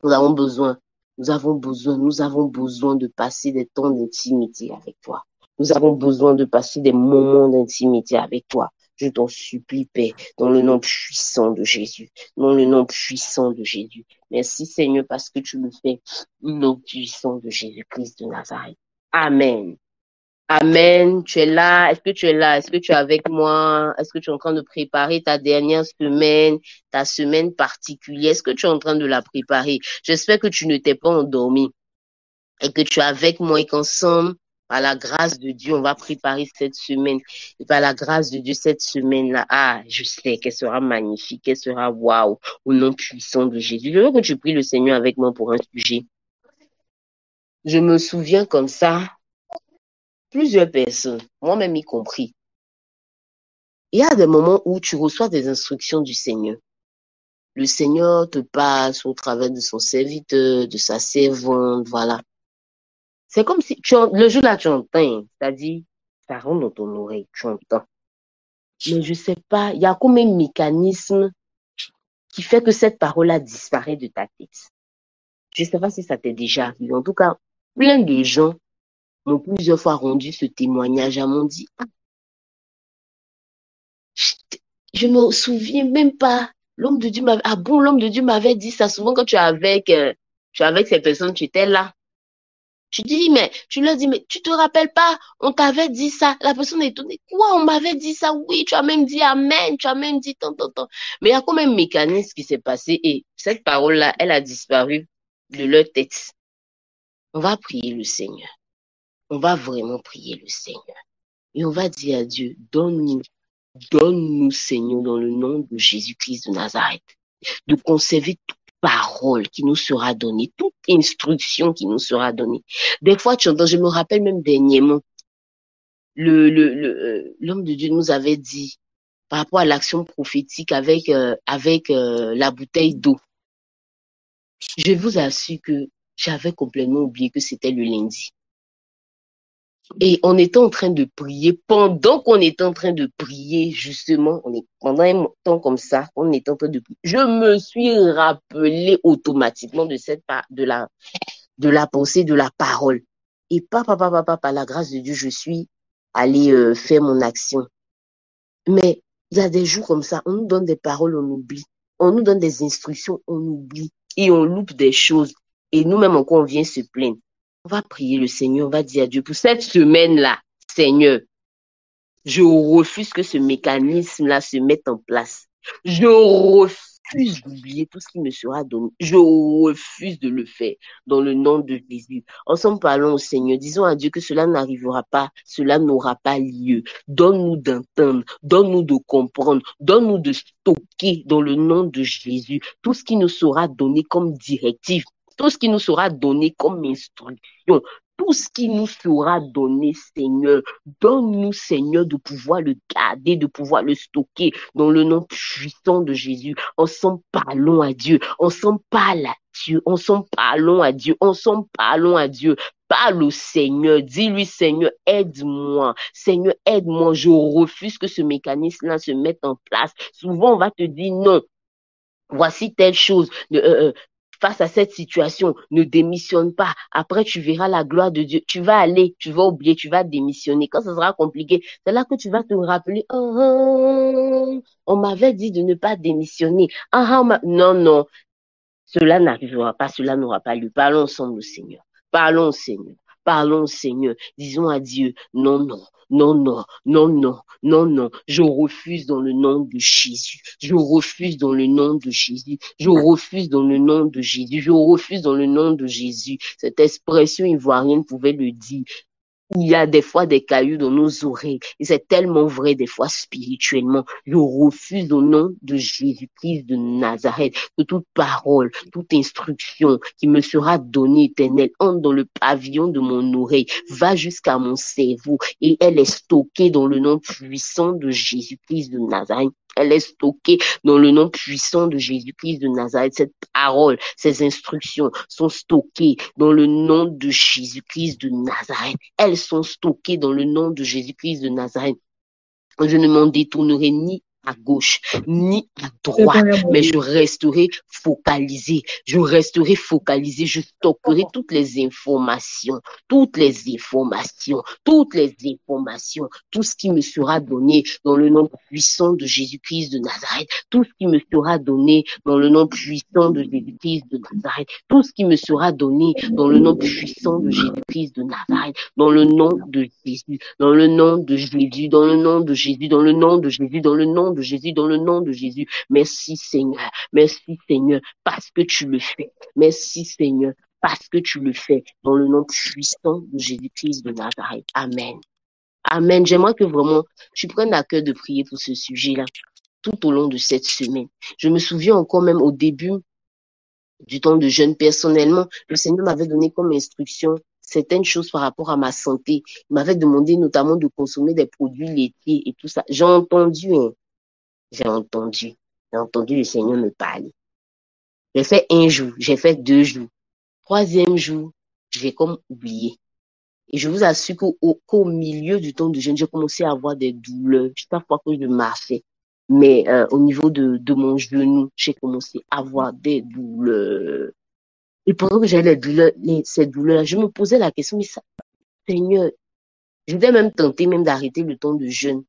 Nous avons besoin. Nous avons besoin de passer des temps d'intimité avec toi. Nous avons besoin de passer des moments d'intimité avec toi. Je t'en supplie, Père, dans le nom puissant de Jésus. Dans le nom puissant de Jésus. Merci, Seigneur, parce que tu le fais. Au nom puissant de Jésus-Christ de Nazareth. Amen. Amen. Tu es là. Est-ce que tu es là? Est-ce que tu es avec moi? Est-ce que tu es en train de préparer ta dernière semaine, ta semaine particulière? Est-ce que tu es en train de la préparer? J'espère que tu ne t'es pas endormi et que tu es avec moi et qu'ensemble, par la grâce de Dieu, on va préparer cette semaine. Et par la grâce de Dieu, cette semaine-là, je sais qu'elle sera magnifique, qu'elle sera waouh, au nom puissant de Jésus. Je veux que tu pries le Seigneur avec moi pour un sujet. Je me souviens comme ça, plusieurs personnes, moi-même y compris. Il y a des moments où tu reçois des instructions du Seigneur. Le Seigneur te passe au travers de son serviteur, de sa servante, voilà. C'est comme si le jour-là, tu entends, c'est-à-dire, ça rentre dans ton oreille, tu entends. Mais je sais pas, il y a comme un mécanisme qui fait que cette parole-là disparaît de ta tête. Je sais pas si ça t'est déjà arrivé. En tout cas, plein de gens m'ont plusieurs fois rendu ce témoignage, m'ont dit, Je me souviens même pas. L'homme de Dieu m'avait, ah bon, l'homme de Dieu m'avait dit ça. Souvent, quand tu es avec ces personnes, tu étais là. Tu dis, mais, tu leur dis, mais tu te rappelles pas, on t'avait dit ça. La personne est étonnée. Quoi, on m'avait dit ça? Oui, tu as même dit Amen, tu as même dit tant, tant, tant. Mais il y a quand même un mécanisme qui s'est passé et cette parole-là, elle a disparu de leur tête. On va prier le Seigneur. On va vraiment prier le Seigneur. Et on va dire à Dieu, donne-nous, Seigneur, dans le nom de Jésus-Christ de Nazareth, de conserver toute parole qui nous sera donnée, toute instruction qui nous sera donnée. Des fois, tu entends, je me rappelle même dernièrement, l'homme de Dieu nous avait dit, par rapport à l'action prophétique avec la bouteille d'eau, je vous assure que j'avais complètement oublié que c'était le lundi. Et on était en train de prier, pendant qu'on était en train de prier, justement, pendant un temps comme ça, on était en train de prier. Je me suis rappelé automatiquement de la pensée, de la parole. Et par la grâce de Dieu, je suis allée faire mon action. Mais il y a des jours comme ça, on nous donne des paroles, on oublie. On nous donne des instructions, on oublie. Et on loupe des choses. Et nous-mêmes encore, on vient se plaindre. On va prier le Seigneur, on va dire à Dieu pour cette semaine-là, Seigneur, je refuse que ce mécanisme-là se mette en place. Je refuse d'oublier tout ce qui me sera donné. Je refuse de le faire dans le nom de Jésus. Ensemble, parlons au Seigneur. Disons à Dieu que cela n'arrivera pas, cela n'aura pas lieu. Donne-nous d'entendre, donne-nous de comprendre, donne-nous de stocker dans le nom de Jésus tout ce qui nous sera donné comme directive, tout ce qui nous sera donné comme instruction, tout ce qui nous sera donné, Seigneur. Donne-nous, Seigneur, de pouvoir le garder, de pouvoir le stocker dans le nom puissant de Jésus. Ensemble, parlons à Dieu. Ensemble, parle à Dieu. Ensemble, parlons à Dieu. Ensemble, parlons à Dieu. Parle au Seigneur. Dis-lui, Seigneur, aide-moi. Seigneur, aide-moi. Je refuse que ce mécanisme-là se mette en place. Souvent, on va te dire non. Voici telle chose. Face à cette situation, ne démissionne pas. Après, tu verras la gloire de Dieu. Tu vas aller, tu vas oublier, tu vas démissionner. Quand ça sera compliqué, c'est là que tu vas te rappeler, on m'avait dit de ne pas démissionner. Non, non, cela n'arrivera pas, cela n'aura pas lieu. Parlons ensemble au Seigneur. Parlons au Seigneur. Parlons au Seigneur. Disons à Dieu, non, non, non, non, non, non, non, non. Je refuse dans le nom de Jésus. Je refuse dans le nom de Jésus. Je refuse dans le nom de Jésus. Je refuse dans le nom de Jésus. Cette expression ivoirienne pouvait le dire. Il y a des fois des cailloux dans nos oreilles. Et c'est tellement vrai des fois spirituellement. Je refuse au nom de Jésus-Christ de Nazareth que toute parole, toute instruction qui me sera donnée éternelle entre dans le pavillon de mon oreille, va jusqu'à mon cerveau et elle est stockée dans le nom puissant de Jésus-Christ de Nazareth. Elle est stockée dans le nom puissant de Jésus-Christ de Nazareth. Cette parole, ces instructions sont stockées dans le nom de Jésus-Christ de Nazareth. Elles sont stockées dans le nom de Jésus-Christ de Nazareth. Je ne m'en détournerai ni à gauche, ni à droite, mais je resterai focalisé. Je resterai focalisé. Je stockerai toutes les informations, toutes les informations, toutes les informations, tout ce qui me sera donné dans le nom puissant de Jésus-Christ de Nazareth, tout ce qui me sera donné dans le nom puissant de Jésus-Christ de Nazareth, tout ce qui me sera donné dans le nom puissant de Jésus-Christ de Nazareth, dans le nom de Jésus, dans le nom de Jésus, dans le nom de Jésus, dans le nom de Jésus, dans le nom de Jésus, dans le nom de Jésus. Merci Seigneur, parce que tu le fais. Merci Seigneur, parce que tu le fais, dans le nom puissant de Jésus-Christ de Nazareth. Amen. Amen. J'aimerais que vraiment tu prennes à cœur de prier pour ce sujet-là tout au long de cette semaine. Je me souviens encore même au début du temps de jeûne, personnellement, le Seigneur m'avait donné comme instruction certaines choses par rapport à ma santé. Il m'avait demandé notamment de consommer des produits laitiers et tout ça. J'ai entendu le Seigneur me parler. J'ai fait un jour, j'ai fait 2 jours. 3e jour, j'ai comme oublié. Et je vous assure qu'au milieu du temps de jeûne, j'ai commencé à avoir des douleurs chaque fois que je marchais. Mais au niveau de mon genou, j'ai commencé à avoir des douleurs. Et pendant que j'avais ces douleurs, je me posais la question, mais ça, Seigneur, j'étais même tentée même d'arrêter le temps de jeûne.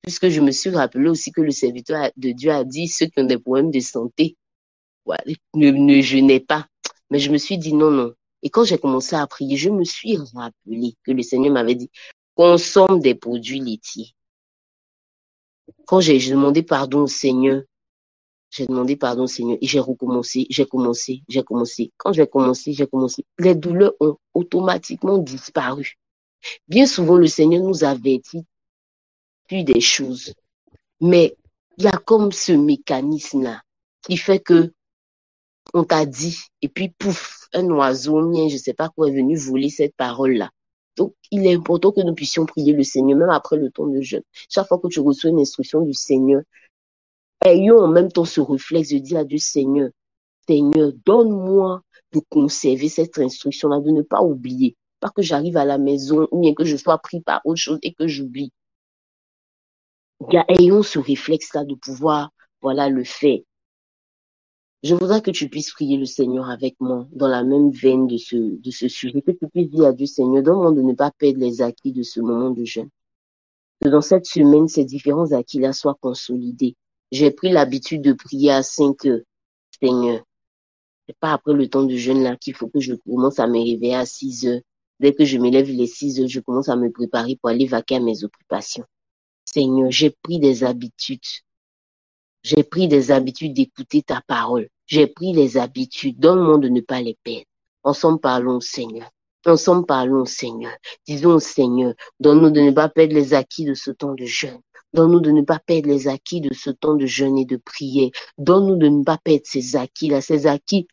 puisque je me suis rappelé aussi que le serviteur de Dieu a dit, ceux qui ont des problèmes de santé, ouais, ne jeûnez pas. Mais je me suis dit non, non. Et quand j'ai commencé à prier, je me suis rappelé que le Seigneur m'avait dit, consomme des produits laitiers. Quand j'ai demandé pardon au Seigneur, et j'ai recommencé, j'ai commencé. Quand j'ai commencé. Les douleurs ont automatiquement disparu. Bien souvent, le Seigneur nous avertit des choses. Mais il y a comme ce mécanisme-là qui fait que on t'a dit, et puis pouf, un oiseau mien, je ne sais pas quoi, est venu voler cette parole-là. Donc, il est important que nous puissions prier le Seigneur, même après le temps de jeûne. Chaque fois que tu reçois une instruction du Seigneur, ayons en même temps ce réflexe de dire à Dieu, Seigneur, donne-moi de conserver cette instruction-là, de ne pas oublier. Pas que j'arrive à la maison, ou bien que je sois pris par autre chose et que j'oublie. Ayons ce réflexe-là de pouvoir, voilà, le faire. Je voudrais que tu puisses prier le Seigneur avec moi dans la même veine de ce sujet, que tu puisses dire à Dieu, Seigneur, donne-moi de ne pas perdre les acquis de ce moment de jeûne. Que dans cette semaine, ces différents acquis-là soient consolidés. J'ai pris l'habitude de prier à 5 heures. Seigneur, c'est pas après le temps de jeûne là qu'il faut que je commence à me réveiller à 6 heures. Dès que je me lève les 6 heures, je commence à me préparer pour aller vaquer à mes occupations. Seigneur, j'ai pris des habitudes. J'ai pris des habitudes d'écouter ta parole. J'ai pris les habitudes. Donne-moi de ne pas les perdre. Ensemble parlons, Seigneur. Ensemble parlons, Seigneur. Disons au Seigneur, donne-nous de ne pas perdre les acquis de ce temps de jeûne. Donne-nous de ne pas perdre les acquis de ce temps de jeûne et de prière. Donne-nous de ne pas perdre ces acquis-là, ces acquis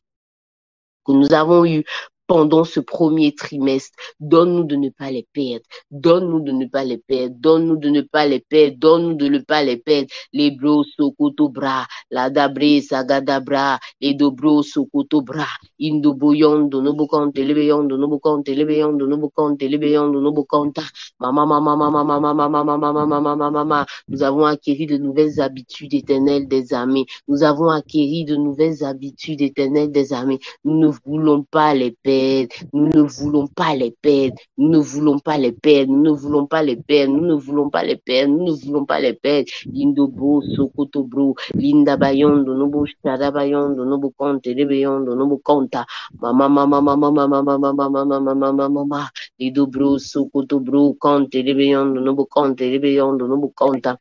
que nous avons eus pendant ce premier trimestre. Donne-nous de ne pas les perdre. Donne-nous de ne pas les perdre. Donne-nous de ne pas les perdre. Donne-nous de ne pas les perdre. Les bros sokoto bra, la dabre sagadabra, les dobro sokoto bra, indoboyondo nobokonte lebeyondo nobokonte lebeyondo nobokonte lebeyondo nobokanta. Mama mama mama mama mama mama mama mama mama. Nous avons acquis de nouvelles habitudes éternelles des armées. Nous avons acquis de nouvelles habitudes éternelles des armées. Nous ne voulons pas les perdre. Nous ne voulons pas les perdre. Nous ne voulons pas les perdre. Nous ne voulons pas les perdre. Nous ne voulons pas les perdre. Nous ne voulons pas les perdre. Lindobo, Sokotobro, Linda Bayondo, Nobo Shada Bayondo, Nobo Conte, Lebeyondo, Nobo Conta, Mama, Mama, Mama, Mama, Mama, Mama, Mama, Mama, Mama, Lidobro, Sokotobro, Conte, Lebeyondo, Nobo Conte, Lebeyondo, Nobo Conta,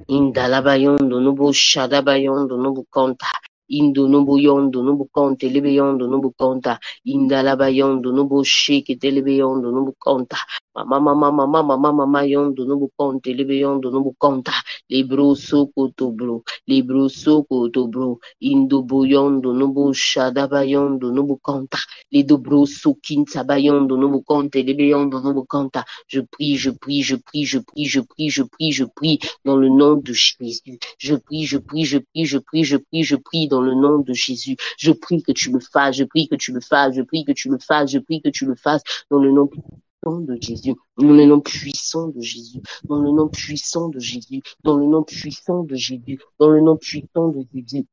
Inda Bayondo, Nobo Shada Bayondo, Nobo Conta. Indo nobo yondo nobo conte lebe yondo nobo conta inda laba yondo nobo shake telebe yondo nobo conta mama mama mama mama mama yondo nobo conte lebe yondo nobo conta libro soko to bro indo boyondo nobo shadaba yondo nobo conta les dobro sokin tabayondo nobo conte lebe yondo nobo conta. Je prie dans le nom de Jésus. Je prie dans le nom de Jésus. Je prie que tu le fasses, je prie que tu le fasses dans le nom puissant de Jésus, dans le nom puissant de Jésus, dans le nom puissant de Jésus, dans le nom puissant de Jésus, dans le nom puissant de Jésus.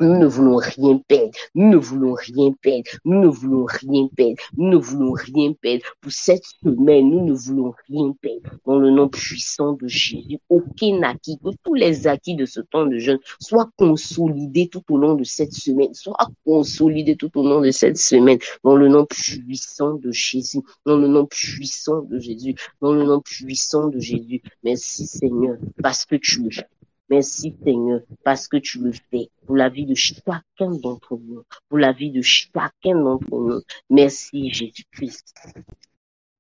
Nous ne voulons rien perdre. Nous ne voulons rien perdre. Nous ne voulons rien perdre. Nous ne voulons rien perdre. Pour cette semaine, nous ne voulons rien perdre. Dans le nom puissant de Jésus, aucun acquis, que tous les acquis de ce temps de jeûne soient consolidés tout au long de cette semaine. Soient consolidés tout au long de cette semaine. Dans le nom puissant de Jésus. Dans le nom puissant de Jésus. Dans le nom puissant de Jésus. Merci Seigneur, parce que tu le fais. Merci Seigneur, parce que tu le fais pour la vie de chacun d'entre nous, pour la vie de chacun d'entre nous. Merci Jésus-Christ.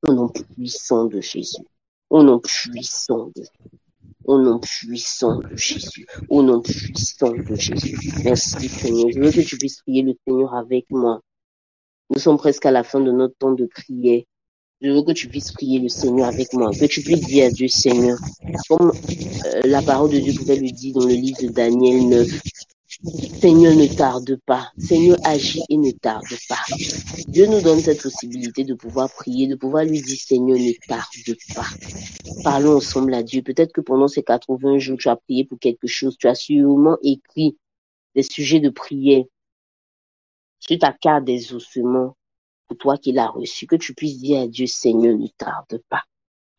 Au nom puissant de Jésus. Au nom puissant de Jésus. Au nom puissant de Jésus. Au nom puissant de Jésus. Merci Seigneur. Je veux que tu puisses prier le Seigneur avec moi. Nous sommes presque à la fin de notre temps de prière. Je veux que tu puisses prier le Seigneur avec moi, que tu puisses dire à Dieu, Seigneur, comme la parole de Dieu pouvait le dire dans le livre de Daniel 9, Seigneur, ne tarde pas. Seigneur, agis et ne tarde pas. Dieu nous donne cette possibilité de pouvoir prier, de pouvoir lui dire, Seigneur, ne tarde pas. Parlons ensemble à Dieu. Peut-être que pendant ces 80 jours, tu as prié pour quelque chose. Tu as sûrement écrit des sujets de prière sur ta carte des ossements pour toi qui l'as reçu. Que tu puisses dire à Dieu, Seigneur, ne tarde pas.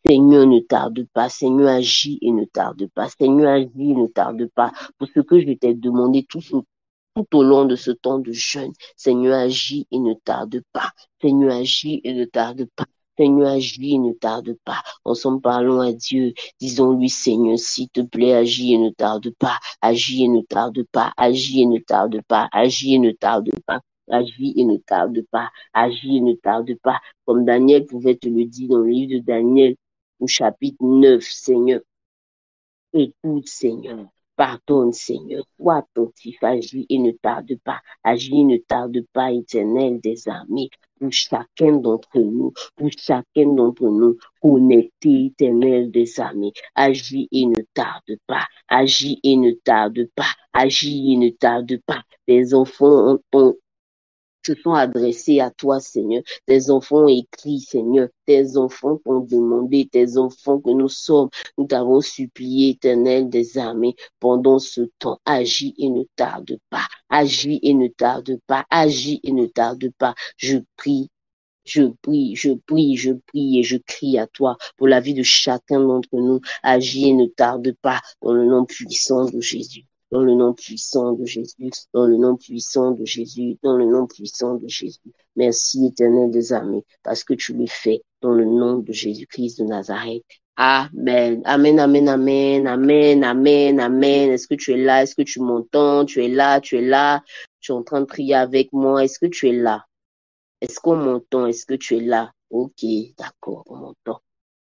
Seigneur, ne tarde pas. Seigneur, agis et ne tarde pas. Seigneur, agis et ne tarde pas. Pour ce que je t'ai demandé tout au long de ce temps de jeûne. Seigneur, agis et ne tarde pas. Seigneur, agis et ne tarde pas. Seigneur, agis et ne tarde pas. Ensemble, parlons à Dieu. Disons-lui, Seigneur, s'il te plaît, agis et ne tarde pas. Agis et ne tarde pas. Agis et ne tarde pas. Agis et ne tarde pas. Agis et ne tarde pas. Agis et ne tarde pas. Comme Daniel pouvait te le dire dans le livre de Daniel, au chapitre 9, Seigneur. Écoute, Seigneur. Pardonne, Seigneur. Sois attentif, agis et ne tarde pas. Agis et ne tarde pas, Éternel des armées, pour chacun d'entre nous, connecté, Éternel des armées. Agis et ne tarde pas. Agis et ne tarde pas. Agis et ne tarde pas. Tes enfants se sont adressés à toi, Seigneur. Tes enfants ont écrit, Seigneur. Tes enfants t'ont demandé, tes enfants que nous sommes. Nous t'avons supplié, Éternel des armées, pendant ce temps. Agis et ne tarde pas. Agis et ne tarde pas. Agis et ne tarde pas. Je prie. Je prie et je crie à toi pour la vie de chacun d'entre nous. Agis et ne tarde pas dans le nom puissant de Jésus. Dans le nom puissant de Jésus, dans le nom puissant de Jésus, dans le nom puissant de Jésus. Merci, Éternel des armées, parce que tu le fais dans le nom de Jésus-Christ de Nazareth. Amen, amen, amen, amen, amen, amen, amen. Est-ce que tu es là? Est-ce que tu m'entends? Tu es là, tu es là. Tu es en train de prier avec moi. Est-ce que tu es là? Est-ce qu'on m'entend? Est-ce que tu es là? Ok, d'accord, on m'entend.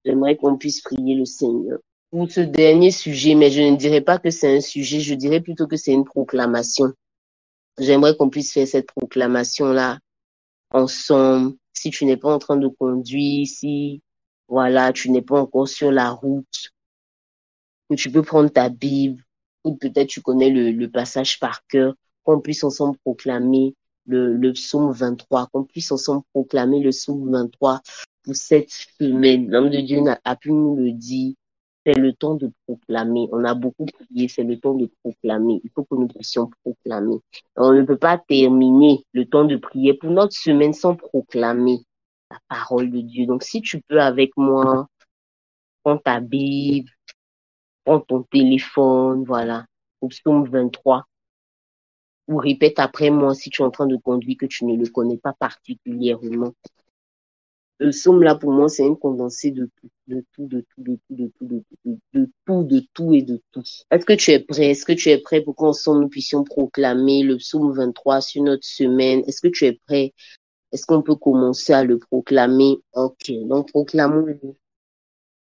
J'aimerais qu'on puisse prier le Seigneur. Pour ce dernier sujet, mais je ne dirais pas que c'est un sujet, je dirais plutôt que c'est une proclamation. J'aimerais qu'on puisse faire cette proclamation-là ensemble. Si tu n'es pas en train de conduire, si, voilà, tu n'es pas encore sur la route, que tu peux prendre ta Bible, ou peut-être tu connais le passage par cœur, qu'on puisse ensemble proclamer le psaume 23, qu'on puisse ensemble proclamer le psaume 23 pour cette semaine. L'homme de Dieu a pu nous le dire, c'est le temps de proclamer. On a beaucoup prié, c'est le temps de proclamer. Il faut que nous puissions proclamer. On ne peut pas terminer le temps de prier pour notre semaine sans proclamer la parole de Dieu. Donc, si tu peux avec moi, prends ta Bible, prends ton téléphone, voilà, au psaume 23, ou répète après moi si tu es en train de conduire que tu ne le connais pas particulièrement. Le psaume là pour moi c'est un condensé de tout, de tout, de tout, de tout, de tout, de tout, de tout, de tout et de tout. Est-ce que tu es prêt? Est-ce que tu es prêt pour qu'ensemble nous puissions proclamer le psaume 23 sur notre semaine? Est-ce que tu es prêt? Est-ce qu'on peut commencer à le proclamer? Ok, donc proclamons-le.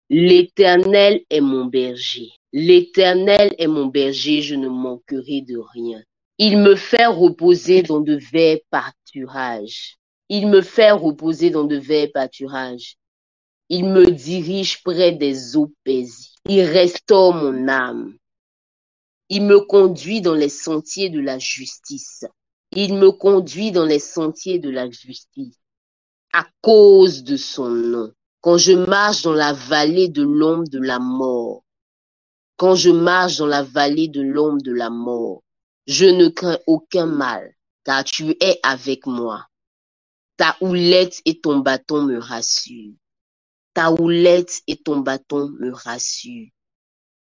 L'Éternel est mon berger. L'Éternel est mon berger, je ne manquerai de rien. Il me fait reposer dans de verts pâturages. Il me fait reposer dans de verts pâturages. Il me dirige près des eaux paisibles. Il restaure mon âme. Il me conduit dans les sentiers de la justice. Il me conduit dans les sentiers de la justice à cause de son nom. Quand je marche dans la vallée de l'ombre de la mort, quand je marche dans la vallée de l'ombre de la mort, je ne crains aucun mal, car tu es avec moi. Ta houlette et ton bâton me rassurent. Ta houlette et ton bâton me rassurent.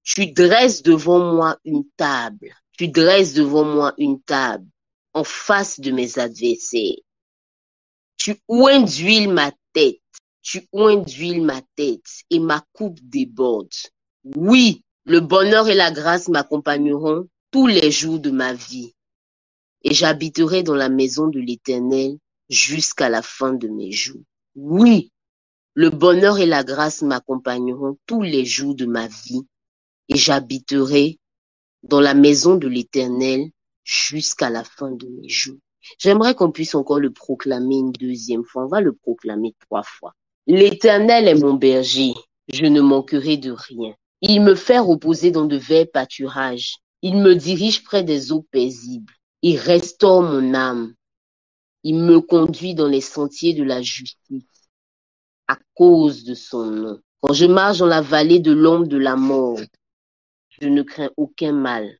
Tu dresses devant moi une table. Tu dresses devant moi une table en face de mes adversaires. Tu oins d'huile ma tête. Tu oins d'huile ma tête et ma coupe déborde. Oui, le bonheur et la grâce m'accompagneront tous les jours de ma vie. Et j'habiterai dans la maison de l'Éternel jusqu'à la fin de mes jours. Oui, le bonheur et la grâce m'accompagneront tous les jours de ma vie. Et j'habiterai dans la maison de l'Éternel jusqu'à la fin de mes jours. J'aimerais qu'on puisse encore le proclamer une deuxième fois. On va le proclamer 3 fois. L'Éternel est mon berger, je ne manquerai de rien. Il me fait reposer dans de verts pâturages. Il me dirige près des eaux paisibles. Il restaure mon âme. Il me conduit dans les sentiers de la justice à cause de son nom. Quand je marche dans la vallée de l'ombre de la mort, je ne crains aucun mal,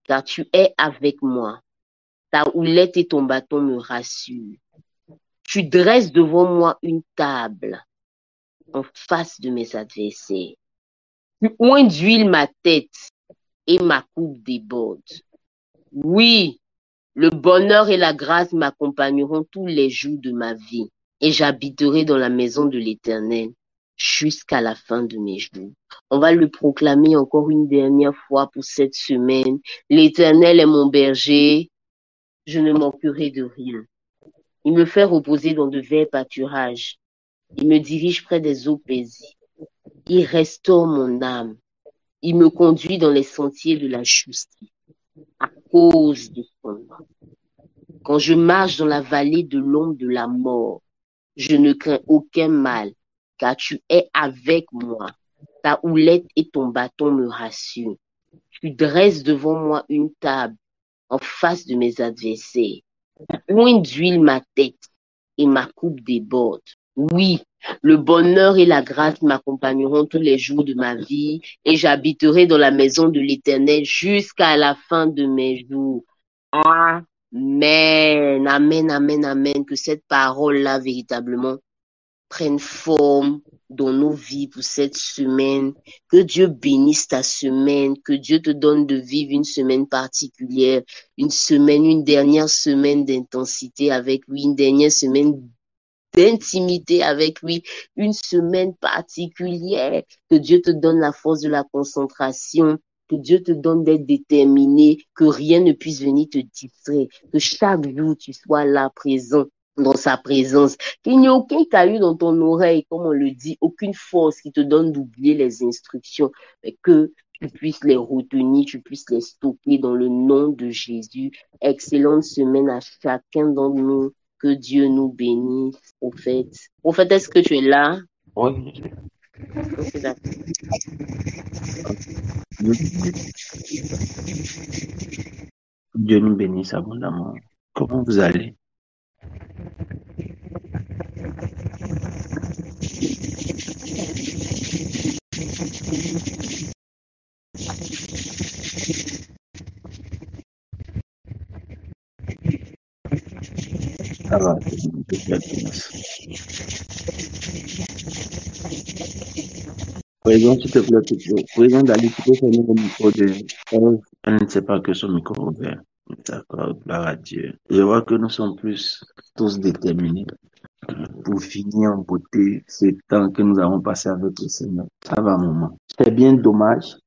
car tu es avec moi. Ta houlette et ton bâton me rassurent. Tu dresses devant moi une table en face de mes adversaires. Tu oins d'huile ma tête et ma coupe déborde. Oui, le bonheur et la grâce m'accompagneront tous les jours de ma vie et j'habiterai dans la maison de l'Éternel jusqu'à la fin de mes jours. On va le proclamer encore une dernière fois pour cette semaine. L'Éternel est mon berger, je ne manquerai de rien. Il me fait reposer dans de verts pâturages. Il me dirige près des eaux paisibles. Il restaure mon âme. Il me conduit dans les sentiers de la justice à cause de son nom. Quand je marche dans la vallée de l'ombre de la mort, je ne crains aucun mal, car tu es avec moi. Ta houlette et ton bâton me rassurent. Tu dresses devant moi une table en face de mes adversaires. Oint d'huile ma tête et ma coupe déborde. Oui, le bonheur et la grâce m'accompagneront tous les jours de ma vie et j'habiterai dans la maison de l'Éternel jusqu'à la fin de mes jours. Amen, amen, amen, amen. Que cette parole-là véritablement prenne forme dans nos vies pour cette semaine. Que Dieu bénisse ta semaine, que Dieu te donne de vivre une semaine particulière, une semaine, une dernière semaine d'intensité avec lui, une dernière semaine d'intimité avec lui, une semaine particulière. Que Dieu te donne la force de la concentration, que Dieu te donne d'être déterminé, que rien ne puisse venir te distraire, que chaque jour tu sois là présent dans sa présence, qu'il n'y ait aucun caillou dans ton oreille, comme on le dit, aucune force qui te donne d'oublier les instructions, mais que tu puisses les retenir, tu puisses les stopper dans le nom de Jésus. Excellente semaine à chacun d'entre nous. Que Dieu nous bénisse, prophète. Prophète, est-ce que tu es là? Oui. Ok, d'accord. Dieu nous bénisse abondamment. Comment vous allez? Ça va, Dieu te bénisse. Président, s'il te plaît, Président Dali, tu peux fermer le micro de Ève. Elle ne sait pas que son micro est ouvert. D'accord, gloire à Dieu. Je vois que nous sommes plus tous déterminés pour finir en beauté ce temps que nous avons passé avec le Seigneur. Ça va, maman. C'est bien dommage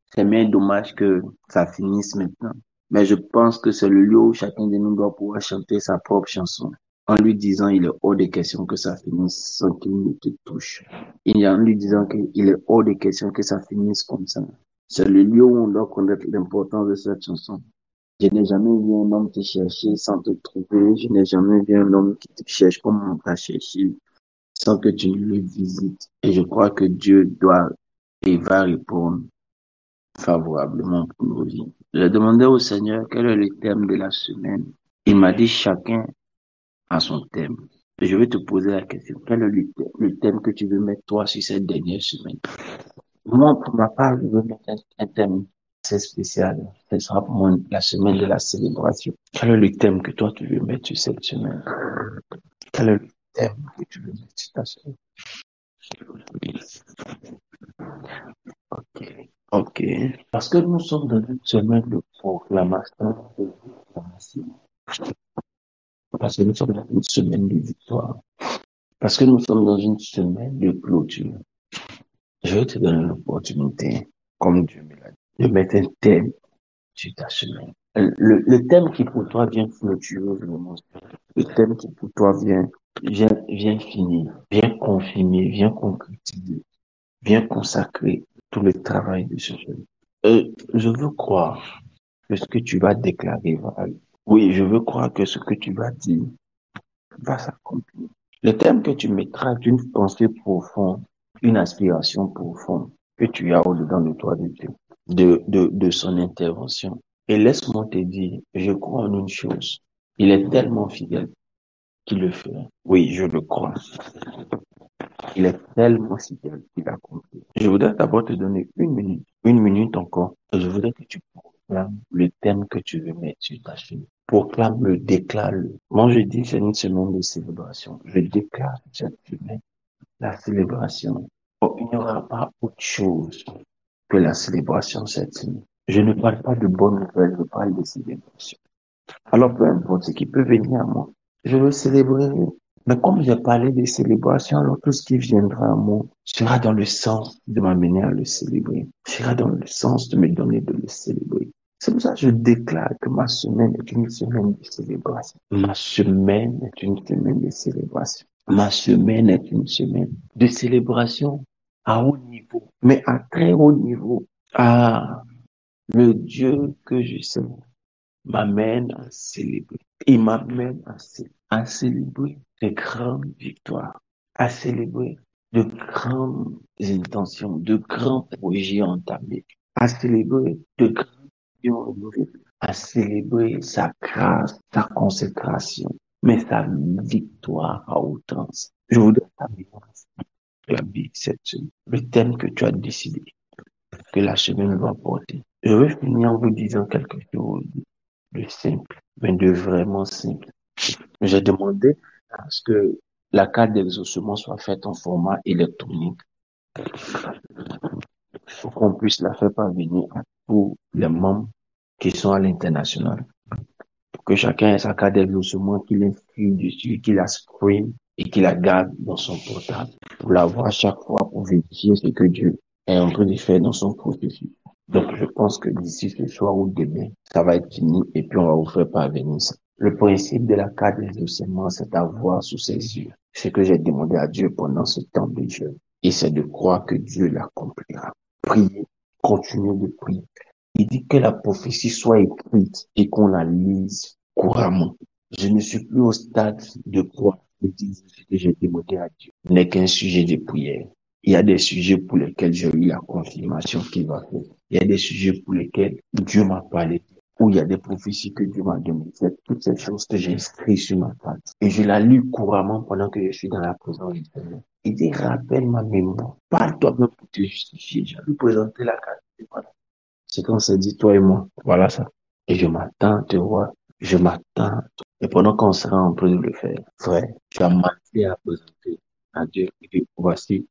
que ça finisse maintenant. Mais je pense que c'est le lieu où chacun de nous doit pouvoir chanter sa propre chanson. En lui disant, il est hors de question que ça finisse sans qu'il ne te touche. Et en lui disant qu'il est hors de question que ça finisse comme ça. C'est le lieu où on doit connaître l'importance de cette chanson. Je n'ai jamais vu un homme te chercher sans te trouver. Je n'ai jamais vu un homme qui te cherche comme on t'a cherché sans que tu ne le visites. Et je crois que Dieu doit et va répondre favorablement pour nos vies. Je demandais au Seigneur quel est le thème de la semaine. Il m'a dit chacun a son thème. Et je vais te poser la question. Quel est le thème que tu veux mettre toi sur cette dernière semaine? Moi, pour ma part, je veux mettre un thème assez spécial. Ce sera pour moi la semaine de la célébration. Quel est le thème que toi tu veux mettre sur cette semaine? Quel est le thème que tu veux mettre sur ta semaine? Ok. Ok. Parce que nous sommes dans une semaine de proclamation de victoire. Parce que nous sommes dans une semaine de victoire. Parce que nous sommes dans une semaine de clôture. Je vais te donner l'opportunité, comme Dieu me l'a dit, de mettre un thème sur ta semaine. Le thème qui pour toi vient clôturer vraiment. Le thème qui pour toi vient finir, vient confirmer, vient concrétiser, vient consacrer tout le travail de ce jour. Je veux croire que ce que tu vas déclarer va aller. Oui, je veux croire que ce que tu vas dire va s'accomplir. Le thème que tu mettras d'une pensée profonde, une aspiration profonde que tu as au-dedans de toi de Dieu, de son intervention. Et laisse-moi te dire, je crois en une chose. Il est tellement fidèle qu'il le fait. Oui, je le crois. Il est tellement fidèle qu'il accomplit. Je voudrais d'abord te donner une minute encore. Et je voudrais que tu proclames le thème que tu veux mettre sur ta chaîne. Proclame-le, déclare-le. Moi, je dis c'est une semaine de célébration. Je déclare cette semaine la célébration. Oh, il n'y aura pas autre chose que la célébration cette nuit. Je ne parle pas de bonnes nouvelles, je parle de célébration. Alors, peu importe ce qui peut venir à moi, je le célébrerai. Mais comme j'ai parlé des célébrations, alors tout ce qui viendra à moi sera dans le sens de m'amener à le célébrer, sera dans le sens de me donner de le célébrer. C'est pour ça que je déclare que ma semaine est une semaine de célébration. Ma semaine est une semaine de célébration. Ma semaine est une semaine de célébration à haut niveau, mais à très haut niveau. Ah, le Dieu que je sais m'amène à célébrer. Il m'amène à célébrer de grandes victoires, à célébrer de grandes intentions, de grands projets entamés, à célébrer de grands visions renouvelées, à célébrer sa grâce, sa consécration, mais sa victoire à outrance. Je voudrais t'amener à la vie cette semaine, le thème que tu as décidé que la semaine va porter. Je vais finir en vous disant quelque chose de simple, mais de vraiment simple. J'ai demandé à ce que la carte d'exaucement soit faite en format électronique pour qu'on puisse la faire parvenir à tous les membres qui sont à l'international. Pour que chacun ait sa carte d'exaucement, qu'il inscrit dessus, qu'il la screen et qu'il la garde dans son portable pour la voir chaque fois pour vérifier ce que Dieu est en train de faire dans son processus. Donc, je pense que d'ici ce soir ou demain, ça va être fini et puis on va vous faire parvenir ça. Le principe de la carte d'exaucement, c'est d'avoir sous ses yeux ce que j'ai demandé à Dieu pendant ce temps de jeûne. Et c'est de croire que Dieu l'accomplira. Priez, continuez de prier. Il dit que la prophétie soit écrite et qu'on la lise couramment. Je ne suis plus au stade de croire que ce que j'ai demandé à Dieu n'est qu'un sujet de prière. Il y a des sujets pour lesquels j'ai eu la confirmation qu'il va faire. Il y a des sujets pour lesquels Dieu m'a parlé, où il y a des prophéties que Dieu m'a données. C'est toutes ces choses que j'ai inscrites sur ma carte. Et je la lis couramment pendant que je suis dans la présence du Seigneur. Il dit, rappelle ma mémoire. Parle toi-même pour te justifier. J'ai lui présenter la carte. Voilà. C'est qu'on s'est dit, toi et moi. Voilà ça. Et je m'attends, tu vois. Je m'attends. Et pendant qu'on sera en train de le faire, frère, tu as marqué à présenter à Dieu. Et voici,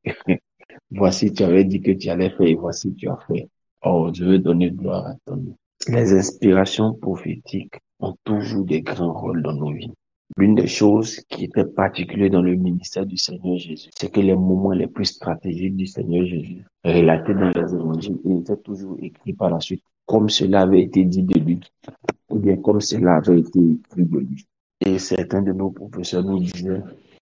voici, tu avais dit que tu allais faire et voici, tu as fait. Oh, je veux donner gloire à ton nom. Les inspirations prophétiques ont toujours des grands rôles dans nos vies. L'une des choses qui était particulière dans le ministère du Seigneur Jésus, c'est que les moments les plus stratégiques du Seigneur Jésus, relatés dans les évangiles, ils étaient toujours écrits par la suite, comme cela avait été dit de lui, ou bien comme cela avait été écrit de lui. Et certains de nos professeurs nous disaient,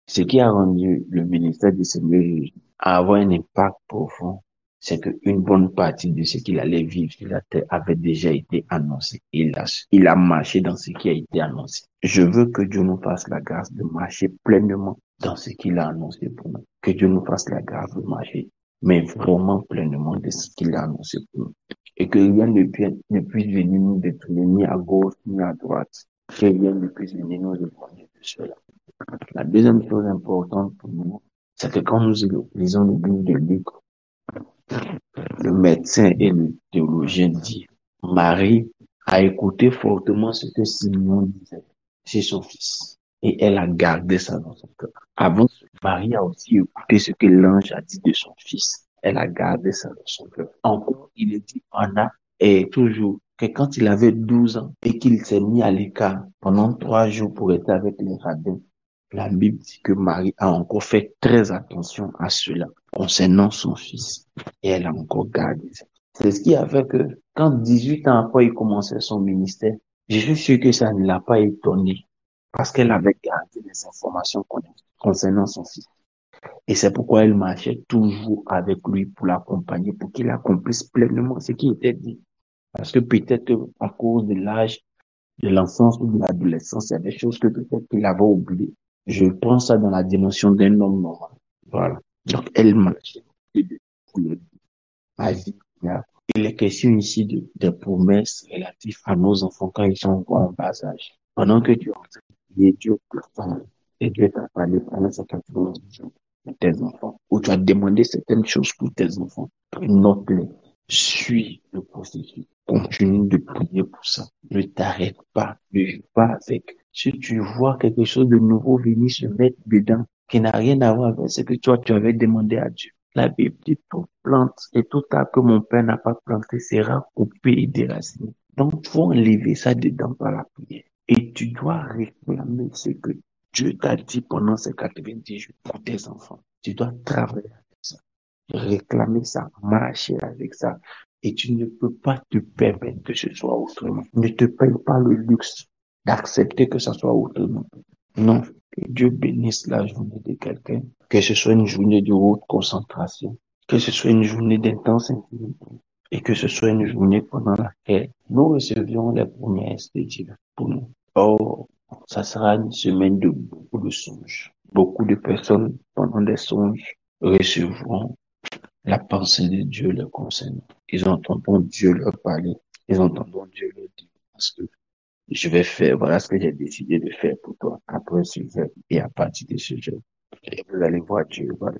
ce qui a rendu le ministère du Seigneur Jésus à avoir un impact profond, c'est qu'une bonne partie de ce qu'il allait vivre sur la terre avait déjà été annoncé. Il a marché dans ce qui a été annoncé. Je veux que Dieu nous fasse la grâce de marcher pleinement dans ce qu'il a annoncé pour nous. Que Dieu nous fasse la grâce de marcher, mais vraiment pleinement de ce qu'il a annoncé pour nous. Et que rien ne puisse venir nous détourner ni à gauche ni à droite. Que rien ne puisse venir nous éloigner de cela. La deuxième chose importante pour nous, c'est que quand nous lisons le livre de Luc, le médecin et le théologien dit, Marie a écouté fortement ce que Simeon disait chez son fils et elle a gardé ça dans son cœur. Avant, Marie a aussi écouté ce que l'ange a dit de son fils. Elle a gardé ça dans son cœur. Encore, il est dit, Anna est toujours que quand il avait 12 ans et qu'il s'est mis à l'écart pendant 3 jours pour être avec les rabbins, la Bible dit que Marie a encore fait très attention à cela concernant son fils. Et elle a encore gardé ça. C'est ce qui a fait que quand 18 ans après il commençait son ministère, je suis sûr que ça ne l'a pas étonné parce qu'elle avait gardé les informations concernant son fils. Et c'est pourquoi elle marchait toujours avec lui pour l'accompagner, pour qu'il accomplisse pleinement ce qui était dit. Parce que peut-être à cause de l'âge, de l'enfance ou de l'adolescence, il y a des choses que peut-être qu'il avait oubliées. Je pense ça dans la dimension d'un homme normal. Voilà. Donc, elle marchait pour le ma vie. Il est question ici de promesses relatives à nos enfants quand ils sont encore en bas âge. Pendant que tu es en train de prier Dieu pour toi, et Dieu t'a parlé pendant certaines choses de tes enfants, ou tu as demandé certaines choses pour tes enfants, note-les, suis le processus, continue de prier pour ça, ne t'arrête pas, ne joue pas avec. Si tu vois quelque chose de nouveau venir se mettre dedans, qui n'a rien à voir avec ce que toi tu avais demandé à Dieu, La Bible dit toute plante et tout arbre que mon Père n'a pas planté sera coupé et déraciné. Donc, il faut enlever ça dedans par la prière. Et tu dois réclamer ce que Dieu t'a dit pendant ces 90 jours pour tes enfants. Tu dois travailler avec ça, réclamer ça, marcher avec ça. Et tu ne peux pas te permettre que ce soit autrement. Ne te paye pas le luxe d'accepter que ça soit autrement. Non. Que Dieu bénisse la journée de quelqu'un. Que ce soit une journée de haute concentration. Que ce soit une journée d'intense intimité. Et que ce soit une journée pendant laquelle nous recevions les promesses de Dieu pour nous. Or, ça sera une semaine de beaucoup de songes. Beaucoup de personnes, pendant des songes, recevront la pensée de Dieu leur concernant. Ils entendront Dieu leur parler. Ils entendront Dieu leur dire, parce que je vais faire, voilà ce que j'ai décidé de faire pour toi après ce jour et à partir de ce jour. Et vous allez voir Dieu, voilà.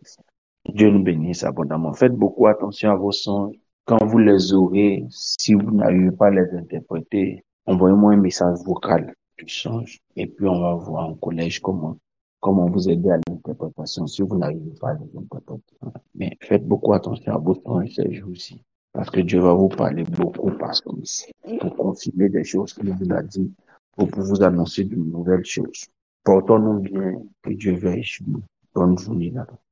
Dieu nous bénisse abondamment. Faites beaucoup attention à vos songes. Quand vous les aurez, si vous n'arrivez pas à les interpréter, envoyez-moi un message vocal du songe et puis on va voir en collège comment vous aider à l'interprétation si vous n'arrivez pas à les interpréter. Mais faites beaucoup attention à vos songes ces jours-ci parce que Dieu va vous parler beaucoup par son ici pour confirmer des choses qu'il vous a dit ou pour vous annoncer de nouvelles choses. Portons-nous bien, que Dieu veille sur nous. Bonne journée là.